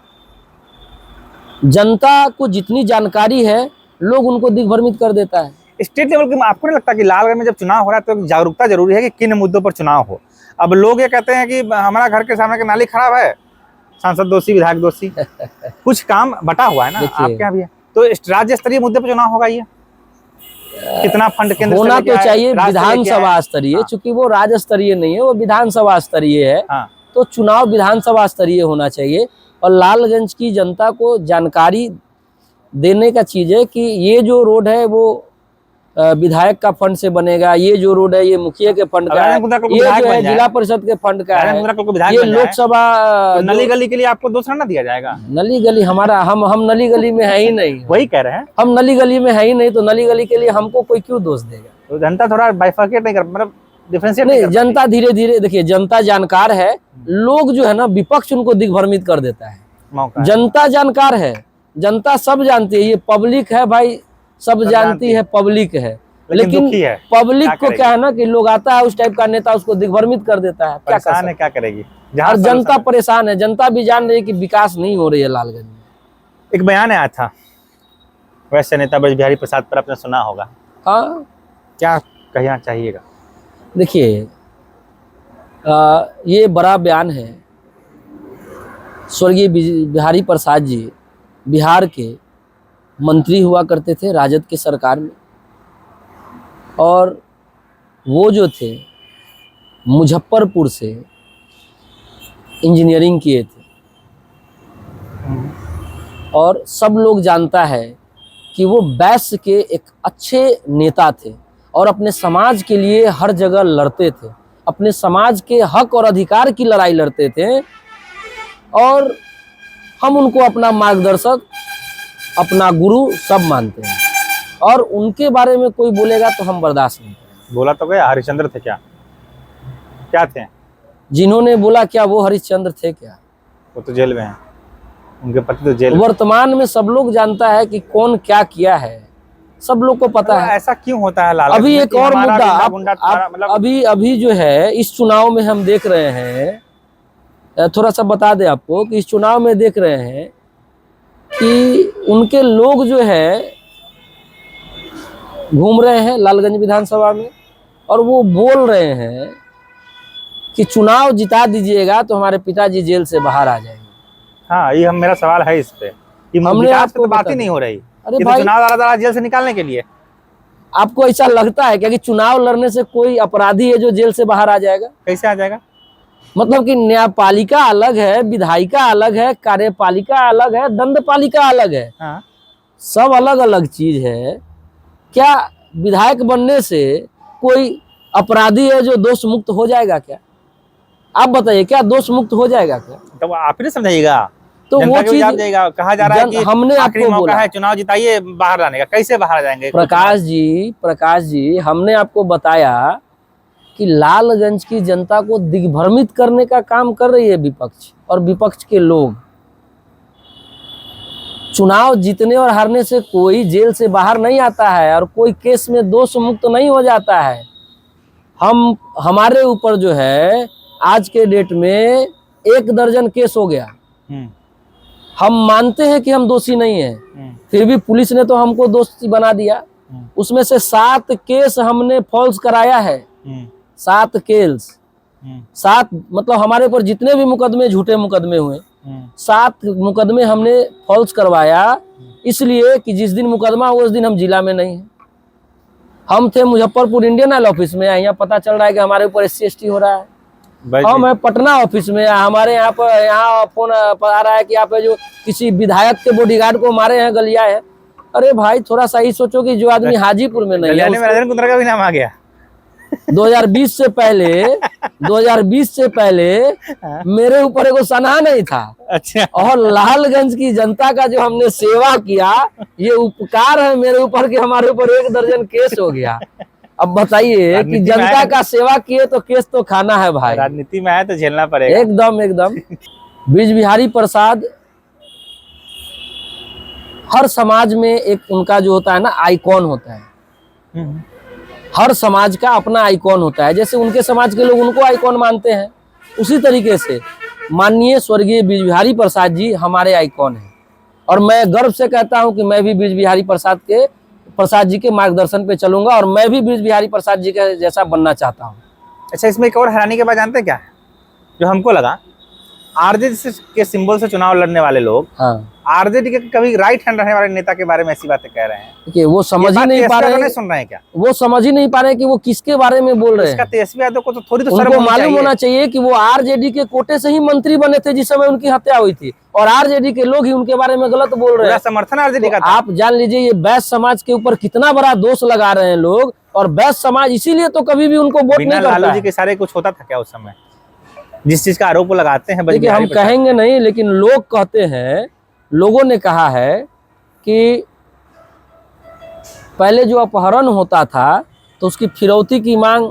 जनता को जितनी जानकारी है लोग उनको दिग्भ्रमित कर देता है। स्टेट लेवल के आपको नहीं लगता कि लालगंज में जब चुनाव हो रहा है तो जागरूकता जरूरी है कि किन मुद्दों पर चुनाव हो? अब लोग ये कहते हैं कि हमारा घर के सामने की नाली खराब है, सांसद दोषी, विधायक दोषी। कुछ काम बटा हुआ है ना आपके यहाँ भी है, तो राज्य स्तरीय मुद्दे पर चुनाव होगा। ये कितना फंड केंद्र होना तो चाहिए विधानसभा स्तरीय, चूंकि वो राज्य स्तरीय नहीं है, वो विधानसभा स्तरीय है। तो चुनाव विधानसभा स्तरीय होना चाहिए। और लालगंज की जनता को जानकारी देने का चीज है कि ये जो रोड है वो विधायक का फंड से बनेगा, ये जो रोड है ये मुखिया के फंड का है, ये जो है जिला परिषद के फंड का है, ये लोकसभा नली गली के लिए आपको दूसरा ना दिया जाएगा। नली गली हमारा हम नली गली में है ही नहीं। वही कह रहे हैं, हम नली गली में है ही नहीं, तो नली गली के लिए हमको कोई क्यों दोष देगा? तो जनता थोड़ा बाइफरकेट नहीं कर, मतलब डिफरेंशिएट नहीं, जनता धीरे धीरे, देखिए जनता जानकार है, लोग जो है ना विपक्ष उनको दिग्भ्रमित कर देता है। जनता जानकार है, जनता सब जानती है, ये पब्लिक है भाई, सब जानती है, पब्लिक है, लेकिन पब्लिक को क्या है ना कि लोग आता है उस टाइप का नेता उसको दिग्भ्रमित कर देता है। क्या करेगी? और जनता परेशान है, जनता भी जान रही है कि विकास नहीं हो रही है लालगंज में। एक बयान आया था वैसे नेता ब्रज बिहारी प्रसाद पर, आपने सुना होगा। हाँ, क्या कहना चाहिएगा? देखिए ये बड़ा बयान है। स्वर्गीय बिहारी प्रसाद जी बिहार के मंत्री हुआ करते थे राजद की सरकार में, और वो जो थे मुजफ्फरपुर से इंजीनियरिंग किए थे, और सब लोग जानता है कि वो वैश्य के एक अच्छे नेता थे और अपने समाज के लिए हर जगह लड़ते थे, अपने समाज के हक और अधिकार की लड़ाई लड़ते थे, और हम उनको अपना मार्गदर्शक, अपना गुरु सब मानते हैं, और उनके बारे में कोई बोलेगा तो हम बर्दाश्त नहीं करेंगे। बोला तो गया हरिश्चंद्र थे, क्या थे? जिन्होंने बोला क्या वो हरिश्चंद्र थे क्या? वो तो जेल में हैं, उनके पति तो जेल। वर्तमान में सब लोग जानता है कि कौन क्या किया है, सब लोग को पता है। ऐसा क्यों होता है लाल? अभी एक और मुद्दा, अभी जो है इस चुनाव में हम देख रहे हैं, थोड़ा सा बता दें आपको कि इस चुनाव में देख रहे हैं कि उनके लोग जो है घूम रहे हैं लालगंज विधानसभा में, और वो बोल रहे हैं कि चुनाव जिता दीजिएगा तो हमारे पिताजी जेल से बाहर आ जाएंगे। हाँ, ये मेरा सवाल है इस पे कि विकास पे तो बात ही नहीं हो रही। अरे भाई, चुनाव लड़ा जेल से निकालने के लिए। आपको ऐसा लगता है क्या कि चुनाव लड़ने से कोई अपराधी है जो जेल से बाहर आ जाएगा? कैसे आ जाएगा? मतलब कि न्यायपालिका अलग है, विधायिका अलग है, कार्यपालिका अलग है, दंडपालिका अलग है। हाँ। सब अलग अलग चीज है। क्या विधायक बनने से कोई अपराधी है जो दोष मुक्त हो जाएगा क्या? आप बताइए, क्या दोष मुक्त हो जाएगा क्या? तो आप ही समझाइएगा। तो वो चीज कहा जा रहा है कि हमने आपको बोला है चुनाव जिताइए, बाहर लाने का। कैसे बाहर जाएंगे? प्रकाश जी हमने आपको बताया कि लालगंज की जनता को दिग्भ्रमित करने का काम कर रही है विपक्ष और विपक्ष के लोग। चुनाव जीतने और हारने से कोई जेल से बाहर नहीं आता है और कोई केस में दोष मुक्त नहीं हो जाता है। हमारे ऊपर जो है आज के डेट में 1 दर्जन केस हो गया। हम मानते हैं कि हम दोषी नहीं हैं, फिर भी पुलिस ने तो हमको दोषी बना दिया। उसमें से 7 केस हमने फॉल्स कराया है। 7 केस, 7 मतलब हमारे ऊपर जितने भी मुकदमे, झूठे मुकदमे हुए, 7 मुकदमे हमने फॉल्स करवाया, इसलिए कि जिस दिन मुकदमा हुआ उस दिन हम जिला में नहीं हैं। हम थे मुजफ्फरपुर इंडियन ऑयल ऑफिस में, यहाँ पता चल रहा है कि हमारे ऊपर SC/ST हो रहा है। हम है पटना ऑफिस में, हमारे यहाँ पर फोन आ रहा है कि आप जो किसी विधायक के बॉडीगार्ड को मारे हैं, गलिया है। अरे भाई थोड़ा सा ही सोचो कि जो आदमी हाजीपुर में नहीं है, राजेंद्र कुंद्रा का भी नाम आ गया। 2020 से पहले मेरे ऊपर एगो सनहा नहीं था। अच्छा। और लालगंज की जनता का जो हमने सेवा किया, ये उपकार है मेरे ऊपर कि हमारे ऊपर 1 दर्जन केस हो गया। अब बताइए कि जनता का सेवा किए तो केस तो खाना है भाई। राजनीति में आए तो झेलना पड़ेगा। एकदम ब्रज बिहारी प्रसाद हर समाज में एक उनका जो होता है ना आइकॉन होता है। हर समाज का अपना आइकॉन होता है। जैसे उनके समाज के लोग उनको आइकॉन मानते हैं, उसी तरीके से माननीय स्वर्गीय ब्रज बिहारी प्रसाद जी हमारे आइकॉन हैं। और मैं गर्व से कहता हूं कि मैं भी ब्रज बिहारी प्रसाद जी के मार्गदर्शन पे चलूंगा और मैं भी ब्रज बिहारी प्रसाद जी के जैसा बनना चाहता हूं। अच्छा, इसमें एक और हैरानी के बाद जानते हैं क्या है जो हमको लगा? आरजेडी के सिंबल से चुनाव लड़ने वाले लोग आरजेडी के कभी राइट हैंड रहने वाले नेता के बारे में ऐसी बातें कह रहे हैं कि वो समझ ही नहीं पा रहे हैं, सुन रहे हैं क्या? वो समझ ही नहीं पा रहे कि वो किसके बारे में बोल रहे हैं। तेजस्वी यादव को तो थोड़ी तो उनको मालूम होना चाहिए कि वो आरजेडी के कोटे से ही मंत्री बने थे जिस समय उनकी हत्या हुई थी, और आरजेडी के लोग ही उनके बारे में गलत बोल रहे हैं। समर्थन आरजेडी का था। आप जान लीजिए ये वैश्य समाज के ऊपर कितना बड़ा दोष लगा रहे हैं लोग, और वैश्य समाज इसीलिए तो कभी भी उनको वोट नहीं करता। लालू जी के सारे कुछ होता था क्या उस समय, जिस चीज का आरोप लगाते हैं? देखिए हम कहेंगे नहीं, लेकिन लोग कहते हैं, लोगों ने कहा है कि पहले जो अपहरण होता था तो उसकी फिरौती की मांग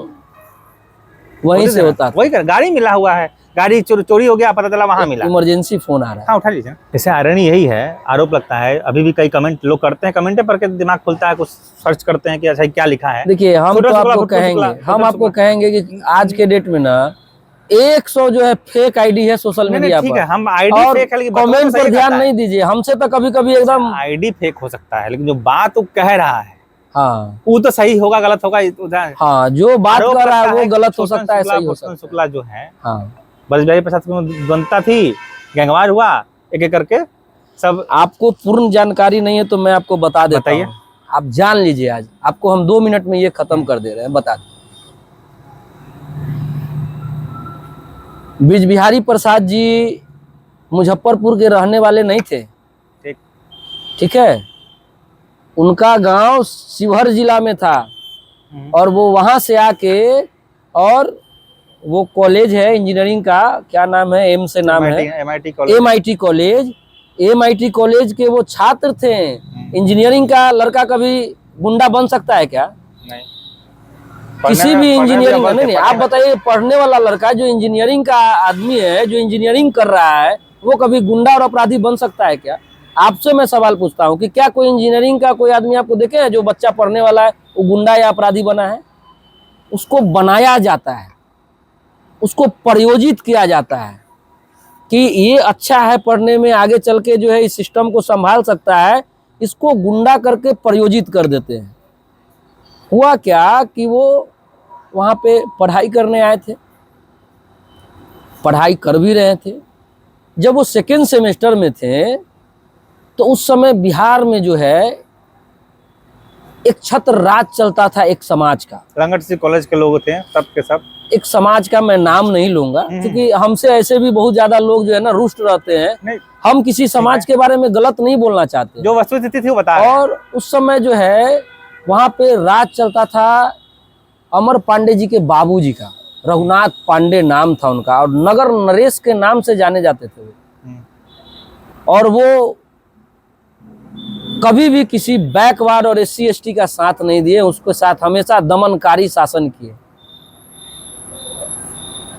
वहीं से होता था। वही कर, गाड़ी मिला हुआ है, गाड़ी चोरी हो गया, पता चला वहां मिला, इमरजेंसी फोन आ रहा है। हाँ उठा लीजिए। जैसे आयरन यही है, आरोप लगता है, अभी भी कई कमेंट लोग करते हैं, कमेंट पढ़ के दिमाग खुलता है, कुछ सर्च करते हैं कि अच्छा क्या लिखा है। देखिए हम तो आपको कहेंगे कि आज के डेट में ना 100 जो है फेक आईडी है सोशल मीडिया पर। हम आईडी फेक है, कमेंट पर ध्यान नहीं दीजिए। हमसे तो कभी कभी एकदम आईडी फेक हो सकता है, लेकिन जो बात वो कह रहा है हाँ वो तो सही होगा, गलत होगा। हाँ, जो बात कर रहा है वो गलत हो सकता है, सही हो सकता है। शुक्ला जो है, हाँ ब्रजबिहारी प्रसाद की द्वंद्वता थी, गैंगवार हुआ, एक एक करके सब। आपको पूर्ण जानकारी नहीं है तो मैं आपको बता देता हूँ, आप जान लीजिए। आज आपको हम 2 मिनट में ये खत्म कर दे रहे हैं, बता दें। ब्रजबिहारी प्रसाद जी मुजफ्फरपुर के रहने वाले नहीं थे, ठीक है। उनका गांव शिवहर जिला में था, और वो वहां से आके, और वो कॉलेज है इंजीनियरिंग का, क्या नाम है, एम से नाम है, MIT कॉलेज के वो छात्र थे। इंजीनियरिंग का लड़का कभी गुंडा बन सकता है क्या? नहीं। किसी भी इंजीनियरिंग का नहीं। आप बताइए, पढ़ने वाला लड़का जो इंजीनियरिंग का आदमी है, जो इंजीनियरिंग कर रहा है, वो कभी गुंडा और अपराधी बन सकता है क्या? आपसे मैं सवाल पूछता हूँ कि क्या कोई इंजीनियरिंग का कोई आदमी आपको देखे है जो बच्चा पढ़ने वाला है वो गुंडा या अपराधी बना है? उसको बनाया जाता है, उसको प्रयोजित किया जाता है कि ये अच्छा है पढ़ने में, आगे चल के जो है इस सिस्टम को संभाल सकता है, इसको गुंडा करके प्रयोजित कर देते हैं। हुआ क्या कि वो वहाँ पे पढ़ाई करने आए थे, पढ़ाई कर भी रहे थे। जब वो सेकेंड सेमेस्टर में थे तो उस समय बिहार में जो है एक छत्र राज चलता था, एक समाज का। रंगट सिंह कॉलेज के लोग थे सब के सब, एक समाज का, मैं नाम नहीं लूंगा क्योंकि हमसे ऐसे भी बहुत ज्यादा लोग जो है ना रुष्ट रहते हैं। हम किसी समाज के बारे में गलत नहीं बोलना चाहते, जो वस्तुस्थिति थी वो बता। और उस समय जो है वहां पे राज चलता था अमर पांडे जी के बाबूजी का, रघुनाथ पांडे नाम था उनका, और नगर नरेश के नाम से जाने जाते थे वो। और वो कभी भी किसी बैकवर्ड और SC ST का साथ नहीं दिए, उसके साथ हमेशा दमनकारी शासन किए।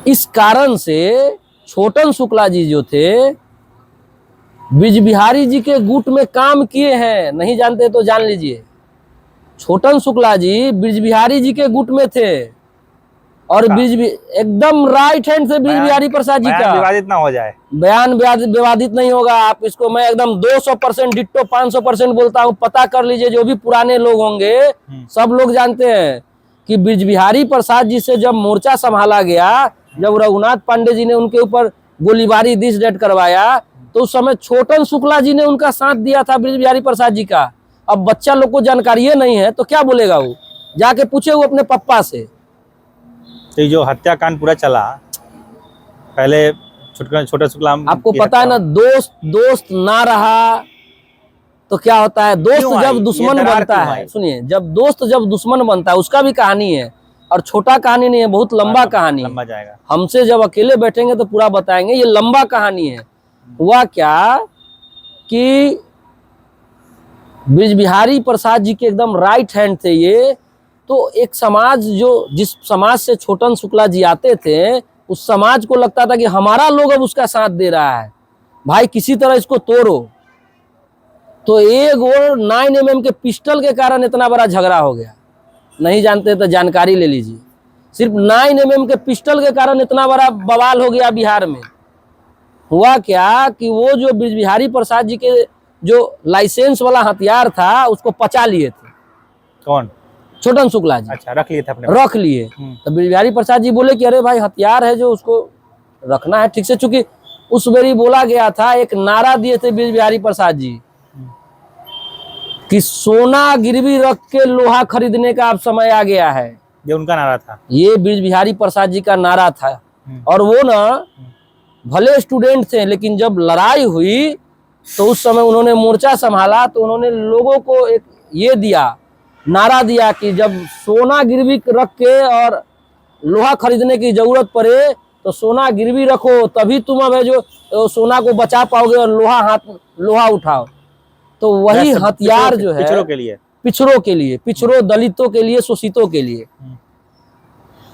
इस कारण से छोटन शुक्ला जी जो थे ब्रजबिहारी जी के गुट में काम किए हैं, नहीं जानते तो जान लीजिए। छोटन शुक्ला जी ब्रजबिहारी जी के गुट में थे, और एकदम राइट हैंड से ब्रजबिहारी प्रसाद जी का। विवादित ना हो जाए, बयान विवादित नहीं होगा। आप इसको मैं एकदम 200% डिट्टो 500% बोलता हूँ, पता कर लीजिए। जो भी पुराने लोग होंगे सब लोग जानते हैं कि ब्रजबिहारी प्रसाद जी से जब मोर्चा संभाला गया, जब रघुनाथ पांडे जी ने उनके ऊपर गोलीबारी दिस डेट करवाया, तो उस समय छोटन शुक्ला जी ने उनका साथ दिया था ब्रजबिहारी प्रसाद जी का। अब बच्चा लोग को जानकारी नहीं है तो क्या बोलेगा वो, जाके पूछे वो अपने पप्पा से। तो जो हत्याकांड पूरा चला, पहले छोटे शुक्ला, आपको पता है ना, दोस्त ना रहा तो क्या होता है, दोस्त जब दुश्मन बनता है, सुनिए, जब दुश्मन बनता है उसका भी कहानी है, और छोटा कहानी नहीं है, बहुत लंबा कहानी है। जाएगा। हमसे जब अकेले बैठेंगे तो पूरा बताएंगे, ये लंबा कहानी है। हुआ क्या कि ब्रजबिहारी प्रसाद जी के एकदम राइट हैंड थे ये। तो एक समाज, जो जिस समाज से छोटन शुक्ला जी आते थे, उस समाज को लगता था कि हमारा लोग अब उसका साथ दे रहा है, भाई किसी तरह इसको तोड़ो। तो एक और 9mm के पिस्टल के कारण इतना बड़ा झगड़ा हो गया। नहीं जानते तो जानकारी ले लीजिए। सिर्फ 9mm के पिस्टल के कारण इतना बड़ा बवाल हो गया बिहार में। हुआ क्या कि वो जो ब्रजबिहारी प्रसाद जी के जो लाइसेंस वाला हथियार था उसको पचा लिए थे। कौन? छोटन शुक्ला जी। अच्छा, रख लिए थे अपने, रख लिए। तो ब्रजबिहारी प्रसाद जी बोले कि अरे भाई हथियार है जो उसको रखना है ठीक से, चूंकि उस बेरी बोला गया था, एक नारा दिए थे बीज बिहारी प्रसाद जी कि सोना गिरवी रख के लोहा खरीदने का अब समय आ गया है। ये उनका नारा था, ये बीज बिहारी प्रसाद जी का नारा था। और वो ना भले स्टूडेंट थे, लेकिन जब लड़ाई हुई तो उस समय उन्होंने मोर्चा संभाला, तो उन्होंने लोगों को एक ये दिया, नारा दिया कि जब सोना गिरवी रख के और लोहा खरीदने की जरूरत पड़े तो सोना गिरवी रखो, तभी तुम अब जो सोना को बचा पाओगे और लोहा उठाओ। तो वही हथियार जो है पिछड़ों के लिए, पिछड़ों दलितों के लिए, शोषितों के लिए,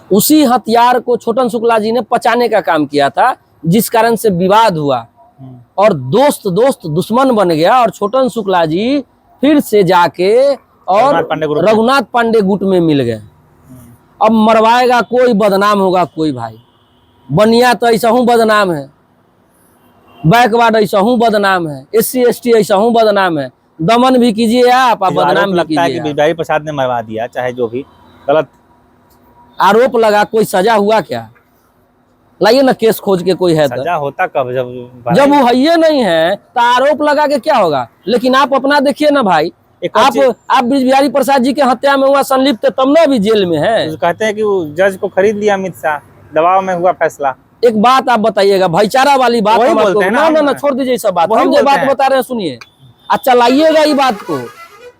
उसी हथियार को छोटन शुक्ला जी ने पचाने का काम किया था, जिस कारण से विवाद हुआ और दोस्त दुश्मन बन गया। और छोटन शुक्ला जी फिर से जाके और रघुनाथ पांडे गुट में मिल गए। अब मरवाएगा कोई, बदनाम होगा कोई। भाई बनिया तो ऐसा हूँ बदनाम है, बैकवर्ड ऐसा हूँ बदनाम है, SC ST ऐसा हूँ बदनाम है। दमन भी कीजिए आप बदनाम भी कीजिए। बीज बिहारी प्रसाद ने मरवा दिया, चाहे जो भी गलत आरोप लगा, कोई सजा हुआ क्या? लाइए ना केस खोज के कोई है तो। सजा होता कब? जब वो है ये नहीं है तो आरोप लगा के क्या होगा? लेकिन आप अपना देखिए ना भाई, आप बीज बिहारी प्रसाद जी के हत्या में हुआ संलिप्त, तब ना भी जेल में है। तो कहते हैं कि वो जज को खरीद लिया अमित शाह, दबाव में हुआ फैसला। एक बात आप बताइएगा, भाईचारा वाली बात बोलते हैं ना, छोड़ दीजिए सब बात। हम जो बात बता रहे हैं सुनिए, अच्छा चलाइएगा ये बात को,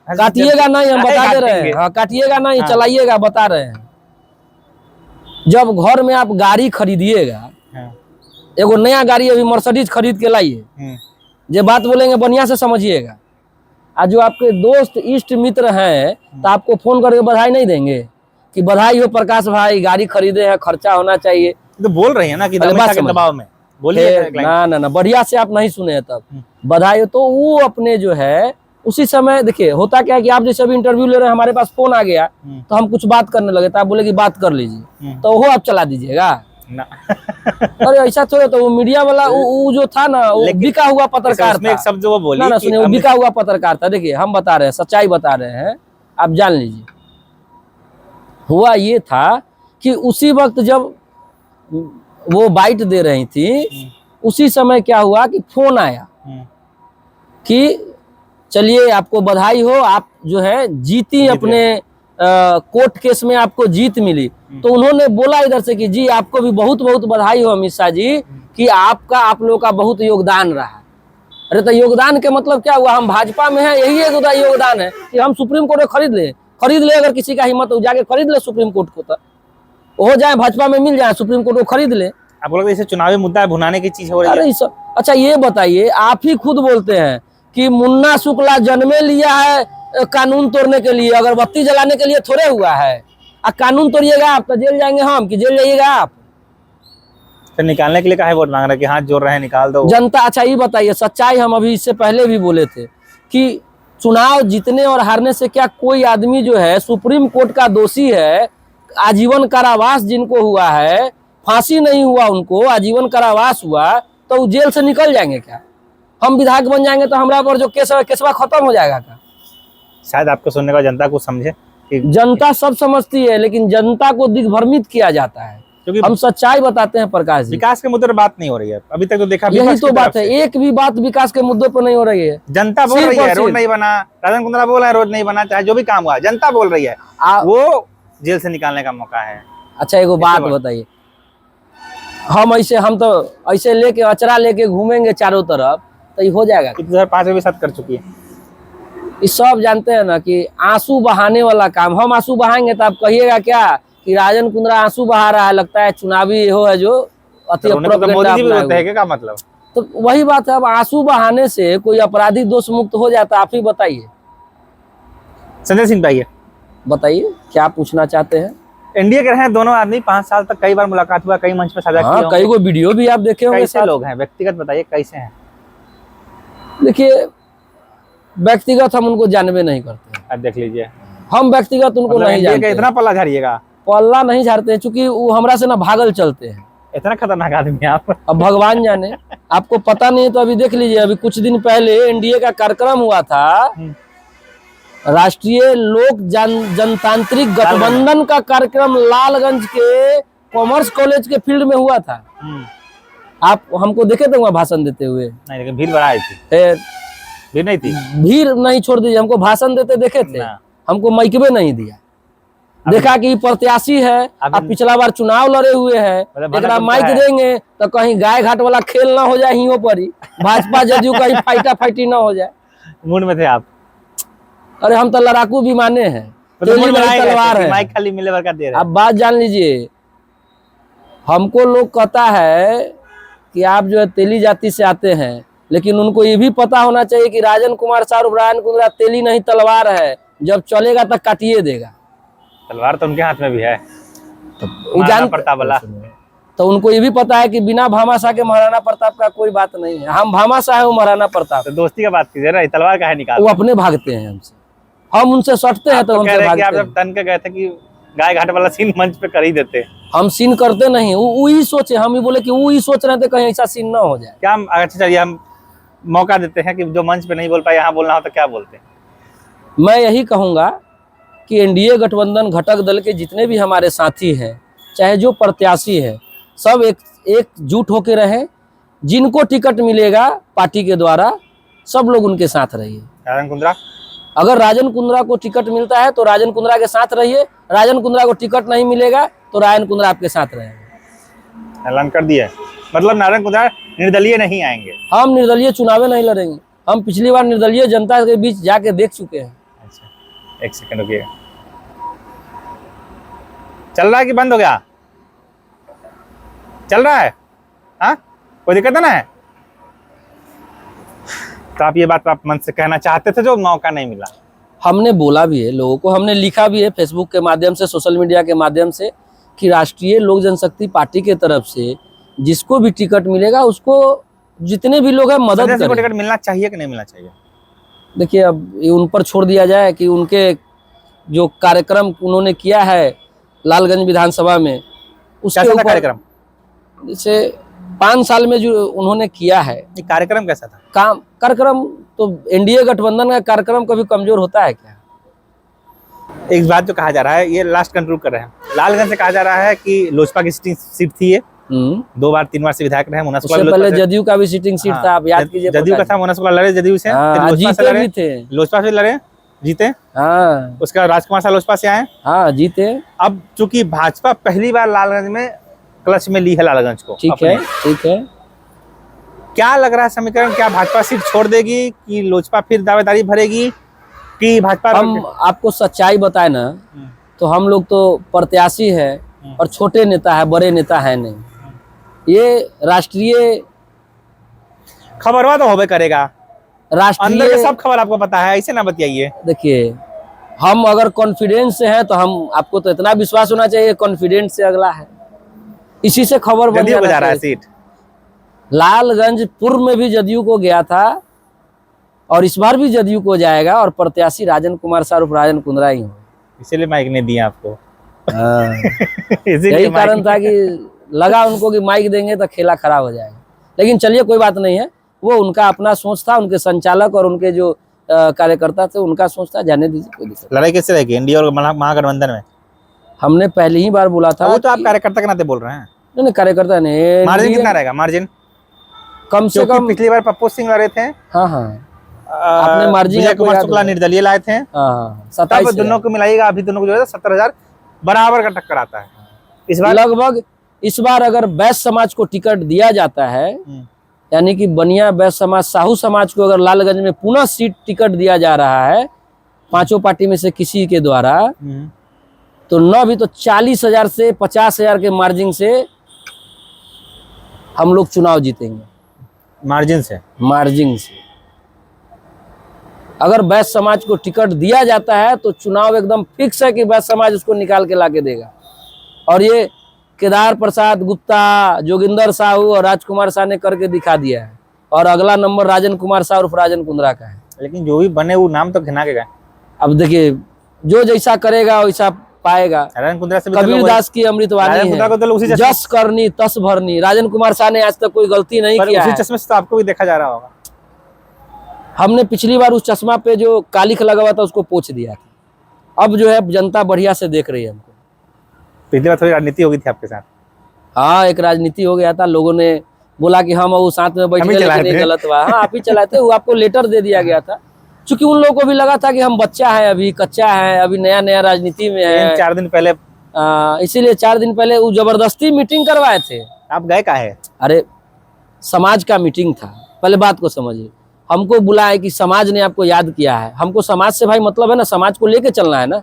काटिएगा नहीं, हम बता दे रहे हैं। हाँ काटिएगा नहीं, चलाइएगा, बता रहे हैं। जब घर में आप गाड़ी खरीदिएगा, एगो नया गाड़ी अभी मर्सिडीज खरीद के लाइए, जो बात बोलेंगे बढ़िया से समझिएगा। आज जो आपके दोस्त इष्ट मित्र हैं तो आपको फोन करके बधाई नहीं देंगे कि बधाई हो प्रकाश भाई, गाड़ी खरीदे हैं, खर्चा होना चाहिए। तो बोल रही है ना कि दबाव में बोलिए ना, बढ़िया से आप नहीं सुने तब बधाई हो। तो वो अपने जो है उसी समय देखिए होता क्या है कि आप जैसे अभी इंटरव्यू ले रहे हैं, हमारे पास फोन आ गया तो हम कुछ बात करने लगे, तो आप बोले कि बात कर लीजिए, तो वो आप चला दीजिएगा ना। अरे ऐसा थोड़ा। तो वो मीडिया वाला वो जो था ना, वो बिका हुआ पत्रकार था। एक शब्द वो बोली ना सुनिए, वो बिका हुआ पत्रकार था। देखिए हम बता रहे हैं, सच्चाई बता रहे हैं, आप जान लीजिए। हुआ ये था कि उसी वक्त जब वो बाइट दे रही थी, उसी समय क्या हुआ कि फोन आया कि चलिए आपको बधाई हो, आप जो है जीती, अपने कोर्ट केस में आपको जीत मिली। तो उन्होंने बोला इधर से कि जी आपको भी बहुत बहुत बधाई हो अमित शाह जी, कि आप लोगों का बहुत योगदान रहा। अरे तो योगदान के मतलब क्या हुआ? हम भाजपा में हैं, यही एक योगदान है कि हम सुप्रीम कोर्ट खरीद ले। अगर किसी का हिम्मत हो जाके खरीद ले सुप्रीम कोर्ट को, तो हो जाए भाजपा में मिल जाए, सुप्रीम कोर्ट को खरीद ले। आपको लगता है इसे चुनावी मुद्दा भुनाने की चीज हो रही है? अरे अच्छा ये बताइए, आप ही खुद बोलते हैं कि मुन्ना शुक्ला जन्मे लिया है कानून तोड़ने के लिए, अगरबत्ती जलाने के लिए थोड़े हुआ है। कानून तोड़िएगा आप तो जेल जाएंगे हम, कि जेल जाइएगा आप? फिर निकालने के लिए काहे वोट मांग रहे हैं कि हाथ जोड़ रहे हैं, निकाल दो जनता। अच्छा ये बताइए, सच्चाई हम अभी इससे पहले भी बोले थे कि चुनाव जीतने और हारने से क्या कोई आदमी जो है सुप्रीम कोर्ट का दोषी है, आजीवन कारावास जिनको हुआ है, फांसी नहीं हुआ उनको, आजीवन कारावास हुआ, तो वो जेल से निकल जाएंगे क्या? हम विधायक बन जाएंगे तो हमारा पर जो केसवा खत्म हो जाएगा क्या? शायद आपको सुनने का जनता को समझे कि जनता सब समझती है, लेकिन जनता को दिग्भ्रमित किया जाता है, क्योंकि हम सच्चाई बताते हैं। प्रकाश जी, विकास के मुद्दे पर बात नहीं हो रही है अभी तक, तो देखा यही तो बात है, एक भी बात विकास के मुद्दों पर नहीं हो रही है। जनता बोल रही है रोड नहीं बना, राजन कुंद्रा बोल रहे हैं रोड नहीं बना, चाहे जो भी काम हुआ जनता बोल रही है, वो जेल से निकालने का मौका है। अच्छा एगो बात बताइए, हम तो ऐसे लेके अचरा लेके घूमेंगे चारों तरफ तो ये हो जाएगा? 2005 में भी साथ कर चुकी है। ये सब जानते हैं ना कि आंसू बहाने वाला काम, हम आंसू बहाएंगे तो आप कहिएगा क्या कि राजन कुंद्रा आंसू बहा रहा है, लगता है चुनावी हो है जो अति क्या मतलब? तो वही बात है, अब आंसू बहाने से कोई अपराधी दोष मुक्त हो जाता? आप ही बताइए। संजय सिंह भाई बताइए क्या पूछना चाहते हैं? एनडीए के रहे दोनों आदमी, 5 साल तक कई बार मुलाकात हुआ, कई मंच पर साझा किया, कई को वीडियो भी आप देखे होंगे। कैसे लोग हैं व्यक्तिगत बताइए, कैसे हैं? देखिए व्यक्तिगत हम उनको जानबे नहीं करते। अब देख लीजिए, हम व्यक्तिगत उनको नहीं जानते। इतना पल्ला झाड़िएगा? पल्ला नहीं झाड़ते हैं, चूंकि वो हमरा से ना भागल चलते हैं। इतना खतरनाक आदमी आप? अब भगवान जाने, आपको पता नहीं तो अभी देख लीजिए, अभी कुछ दिन पहले एनडीए का कार्यक्रम हुआ था, राष्ट्रीय लोक जनतांत्रिक गठबंधन का कार्यक्रम लालगंज के कॉमर्स कॉलेज के फील्ड में हुआ था। आप हमको देखे थे वहाँ भाषण देते हुए? नहीं, लेकिन भीड़ बड़ा आई थी। भीड़ नहीं थी? भीड़ नहीं, छोड़ दीजिए, हमको भाषण देते देखे थे, हमको माइकवे नहीं दिया। देखा कि प्रत्याशी है, अब पिछला बार चुनाव लड़े हुए हैं, एक माइक देंगे तो कहीं गाय घाट वाला खेल ना हो जाए, हियों पर ही भाजपा जदयू कहीं फाइटा फाइटी ना हो जाए। मूड में थे आप? अरे हम तो लड़ाकू भी माने हैं, तलवार है, माइक खाली मिले का दे रहे। अब बात जान लीजिए, हमको लोग कहता है कि आप जो है तेली जाति से आते हैं, लेकिन उनको ये भी पता होना चाहिए कि राजन कुमार साह और राजन कुंद्रा तेली नहीं तलवार है, जब चलेगा तो काटिए देगा। तलवार तो उनके हाथ में भी है, तो जान प्रताप वाला, तो उनको ये भी पता है कि बिना भामाशाह के महाराणा प्रताप का कोई बात नहीं है। हम भामाशाह है, वो महाराणा प्रताप। तो दोस्ती का बात कीजिए ना, तलवार का है निकाल। वो अपने भागते हैं हमसे, हम उनसे सटते हैं तो हमसे भागते हैं। आप जब तन के गए थे कि गाय घाट वाला सीन मंच पे कर ही देते। हम सीन करते नहीं, वो ही सोचे, हम ही बोले कि वो ही सोच रहे थे कहीं ऐसा सीन ना हो जाए। क्या अच्छा चलिए, हम मौका देते हैं कि जो मंच पे नहीं बोल पाए, यहाँ बोलना हो तो क्या बोलते हैं? मैं यही कहूंगा कि एनडीए गठबंधन घटक दल के जितने भी हमारे साथी हैं, चाहे जो प्रत्याशी है, सब एकजुट होके रहे। जिनको टिकट मिलेगा पार्टी के द्वारा, सब लोग उनके साथ रहिए। राजन कुंद्रा, अगर राजन कुंद्रा को टिकट मिलता है तो राजन कुंद्रा के साथ रहिए, राजन कुंद्रा को टिकट नहीं मिलेगा तो राजन कुंद्रा आपके साथ रहेंगे। ऐलान कर दिया, मतलब नारायण कुंद्रा निर्दलीय नहीं आएंगे? हम निर्दलीय चुनाव नहीं लड़ेंगे, हम पिछली बार निर्दलीय जनता के बीच जाके देख चुके हैं। अच्छा, एक सेकंड रुकिए, चल रहा है कि बंद हो गया? चल रहा है? हाँ, कोई दिक्कत ना है? तो आप ये बात आप मन से कहना चाहते थे, जो मौका नहीं मिला? हमने बोला भी है लोगों को, हमने लिखा भी है फेसबुक के माध्यम से, सोशल मीडिया के माध्यम से, कि राष्ट्रीय लोक जनशक्ति पार्टी के तरफ से जिसको भी टिकट मिलेगा उसको, जितने भी लोग हैं, मदद करें। टिकट मिलना चाहिए कि नहीं मिलना चाहिए? देखिए, अब ये उन पर छोड़ दिया जाए कि उनके जो कार्यक्रम उन्होंने किया है लालगंज विधानसभा में, उसके ऊपर कार्यक्रम जैसे 5 साल में जो उन्होंने किया है, कार्यक्रम कैसा था? कार्यक्रम तो एनडीए गठबंधन का कार्यक्रम कभी कमजोर होता है क्या? एक बात जो कहा जा रहा है, ये लास्ट कंक्लूड कर रहे हैं, लालगंज से कहा जा रहा है कि लोजपा की सीट थी ये, 2 बार 3 बार से विधायक रहे। पहले जदयू का भी सीटिंग सीट था, आप याद कीजिए। जदयू का था, मुनस्पा लड़े जदयू से, जीते भी थे, लोजपा से लड़े, जीते। हाँ, उसका राजकुमार साह लोजपा से आए, हाँ जीते। अब चूंकि भाजपा पहली बार लालगंज में क्लच में ली है लालगंज को, ठीक है, ठीक है। क्या लग रहा है समीकरण, क्या भाजपा सीट छोड़ देगी कि लोजपा फिर दावेदारी भरेगी कि भाजपा? हम आपको सच्चाई बताए ना, तो हम लोग तो प्रत्याशी है और छोटे नेता है, बड़े नेता है नहीं। ये राष्ट्रीय खबरवा तो होबे करेगा, राष्ट्रीय अंदर के सब खबर आपको पता है, ऐसे ना बताइए। देखिए, हम अगर कॉन्फिडेंस से हैं तो हम, आपको तो इतना विश्वास होना चाहिए, कॉन्फिडेंस से अगला है, इसी से खबर बन जा रहा है। सीट लालगंज पूर्व में भी जदयू को गया था और इस बार भी जदयू को जाएगा, और प्रत्याशी राजन कुमार साह उर्फ राजन कुंद्रा ही हो। इसीलिए माइक नहीं दिया आपको? यही कारण था कि लगा उनको कि माइक देंगे तो खेला खराब हो जाएगा। लेकिन चलिए, कोई बात नहीं है, वो उनका अपना सोच था, उनके संचालक और उनके जो कार्यकर्ता थे उनका सोच था, जाने दीजिए, कोई दिक्कत। लड़ाई कैसे रहेगी एनडीए और महागठबंधन में? हमने पहले ही बार बोला था। वो तो आप कार्यकर्ता के नाते बोल रहे हैं। नहीं, कार्यकर्ता नहीं। मार्जिन कितना रहेगा? मार्जिन कम से कम, पिछली बार पप्पू सिंह लड़े थे। हाँ हाँ, आपने मार्जिन, विजय कुमार शुक्ला निर्दलीय लाए थे। हाँ, तब दोनों को मिलाइएगा, अभी दोनों को जो है 70,000 बराबर का टक्कर आता है। इस बार लगभग, इस बार अगर बैस समाज को टिकट दिया जाता है, यानी कि बनिया बैस समाज, साहू समाज को अगर लालगंज में पुनः सीट टिकट दिया जा रहा है 5 पार्टी में से किसी के द्वारा, तो न भी तो 40,000 से 50,000 के मार्जिन से हम लोग चुनाव जीतेंगे। मार्जिन से अगर बैस समाज को टिकट दिया जाता है तो चुनाव एकदम फिक्स है कि बैस समाज उसको निकाल के लाके देगा। और ये केदार प्रसाद गुप्ता, जोगिंदर साहू और राजकुमार शाह ने करके दिखा दिया है, और अगला नंबर राजन कुमार साह उर्फ राजन कुंद्रा का है। लेकिन जो भी बने वो नाम तो घिना के गए। अब देखिए, जो जैसा करेगा वैसा पाएगा। राजन कुंद्रा से कबीर दास की अमृतवाणी है, जस करनी तस भरनी। राजन कुमार शाह ने आज तक कोई गलती नहीं किया है। चश्मे से तो आपको भी देखा जा रहा होगा। हमने पिछली बार उस चश्मा पे जो कालिख लगा हुआ था उसको पोंछ दिया था। अब जो है जनता बढ़िया से देख रही है हमको। पिछली बार थोड़ी राजनीति हो गई थी आपके साथ। हाँ, एक राजनीति हो गया था, लोगों ने बोला कि हम वो साथ में बैठ हम ही गए, चलाए लेकिन ये थे। गलत हुआ। हाँ, आप ही चलाए थे, वो आपको लेटर दे दिया गया था। चूंकि उन लोगों को भी लगा था कि हम बच्चा है, अभी कच्चा है, अभी नया नया राजनीति में है। 4 दिन पहले इसीलिए 4 दिन पहले वो जबरदस्ती मीटिंग करवाए थे। आप गए का है? अरे समाज का मीटिंग था, पहले बात को समझिए। हमको बुलाया कि समाज ने आपको याद किया है, हमको समाज से भाई मतलब है ना, समाज को लेके चलना है ना।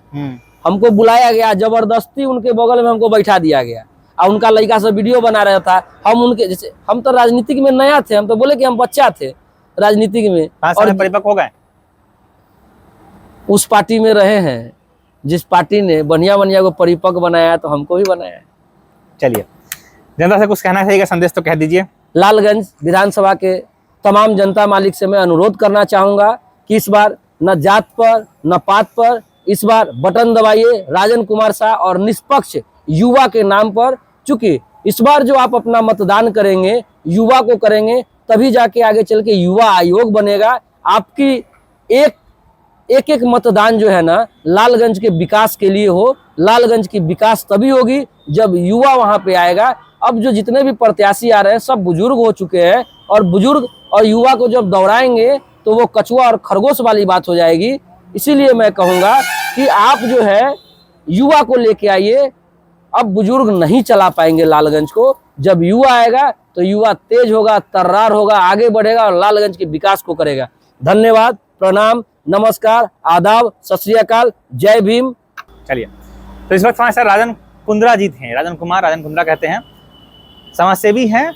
हमको बुलाया गया, जबरदस्ती उनके बगल में हमको बैठा दिया गया और उनका लड़का से वीडियो बना रहा था। हम उनके जैसे, हम तो राजनीतिक में नया थे, हम तो बोले कि हम बच्चा थे राजनीतिक में, और परिपक्व हो गए, उस पार्टी में रहे हैं जिस पार्टी ने बढ़िया बढ़िया को परिपक्व बनाया, तो हमको भी बनाया। चलिए, जनता से कुछ कहना चाहिए, संदेश तो कह दीजिए। लालगंज विधानसभा के तमाम जनता मालिक से मैं अनुरोध करना चाहूंगा कि इस बार न जात पर न पात पर, इस बार बटन दबाइए राजन कुमार शाह और निष्पक्ष युवा के नाम पर। चूंकि इस बार जो आप अपना मतदान करेंगे, युवा को करेंगे, तभी जाके आगे चल के युवा आयोग बनेगा। आपकी एक एक मतदान जो है ना, लालगंज के विकास के लिए हो। लालगंज की विकास तभी होगी जब युवा वहां पे आएगा। अब जो जितने भी प्रत्याशी आ रहे हैं सब बुजुर्ग हो चुके हैं, और बुजुर्ग और युवा को जब दौड़ाएंगे तो वो कछुआ और खरगोश वाली बात हो जाएगी। इसीलिए मैं कहूंगा कि आप जो है युवा को लेके आइए। अब बुजुर्ग नहीं चला पाएंगे लालगंज को। जब युवा आएगा तो युवा तेज होगा, तर्रार होगा, आगे बढ़ेगा और लालगंज के विकास को करेगा। धन्यवाद, प्रणाम, नमस्कार, आदाब, सत श्री अकाल, जय भीम। चलिए, तो इस वक्त हमारे साथ राजन कुंद्रा जी थे, राजन कुंद्रा कहते हैं, समाजसेवी हैं।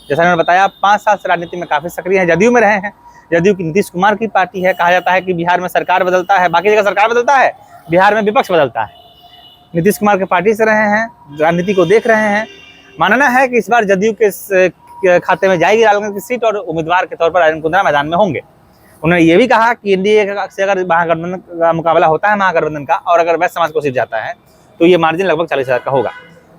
जैसा मैंने बताया 5 साल से राजनीति में काफी सक्रिय हैं, जदयू में रहे हैं। जदयू की नीतीश कुमार की पार्टी है। कहा जाता है कि बिहार में सरकार बदलता है, बाकी जगह सरकार बदलता है, बिहार में विपक्ष बदलता है। नीतीश कुमार की पार्टी से रहे हैं, राजनीति को देख रहे हैं। मानना है कि इस बार जदयू के खाते में जाएगी लालगंज की सीट और उम्मीदवार के तौर पर राजन कुंद्रा मैदान में होंगे। उन्होंने ये भी कहा कि एनडीए से अगर महागठबंधन का मुकाबला होता है, महागठबंधन का, और अगर वैश्य समाज को सीट जाता है तो ये मार्जिन लगभग 40,000 का होगा।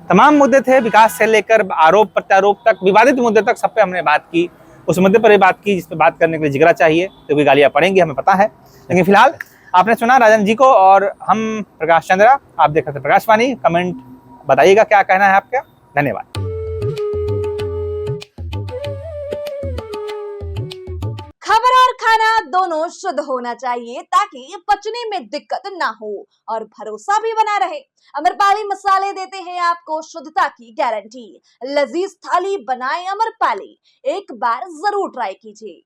तमाम मुद्दे थे, विकास से लेकर आरोप प्रत्यारोप तक, विवादित मुद्दे तक, सब पे हमने बात की। उस मुद्दे पर बात की जिस पर बात करने के लिए जिगरा चाहिए, क्योंकि गालियां पड़ेंगी, हमें पता है। लेकिन फिलहाल आपने सुना राजन जी को, और हम प्रकाश चंद्रा, आप देख रहे थे प्रकाशवाणी। कमेंट बताइएगा क्या कहना है आपका। धन्यवाद। खबर और खाना दोनों शुद्ध होना चाहिए ताकि पचने में दिक्कत ना हो और भरोसा भी बना रहे। अमरपाली मसाले देते हैं आपको शुद्धता की गारंटी। लजीज थाली बनाएं अमरपाली, एक बार जरूर ट्राई कीजिए।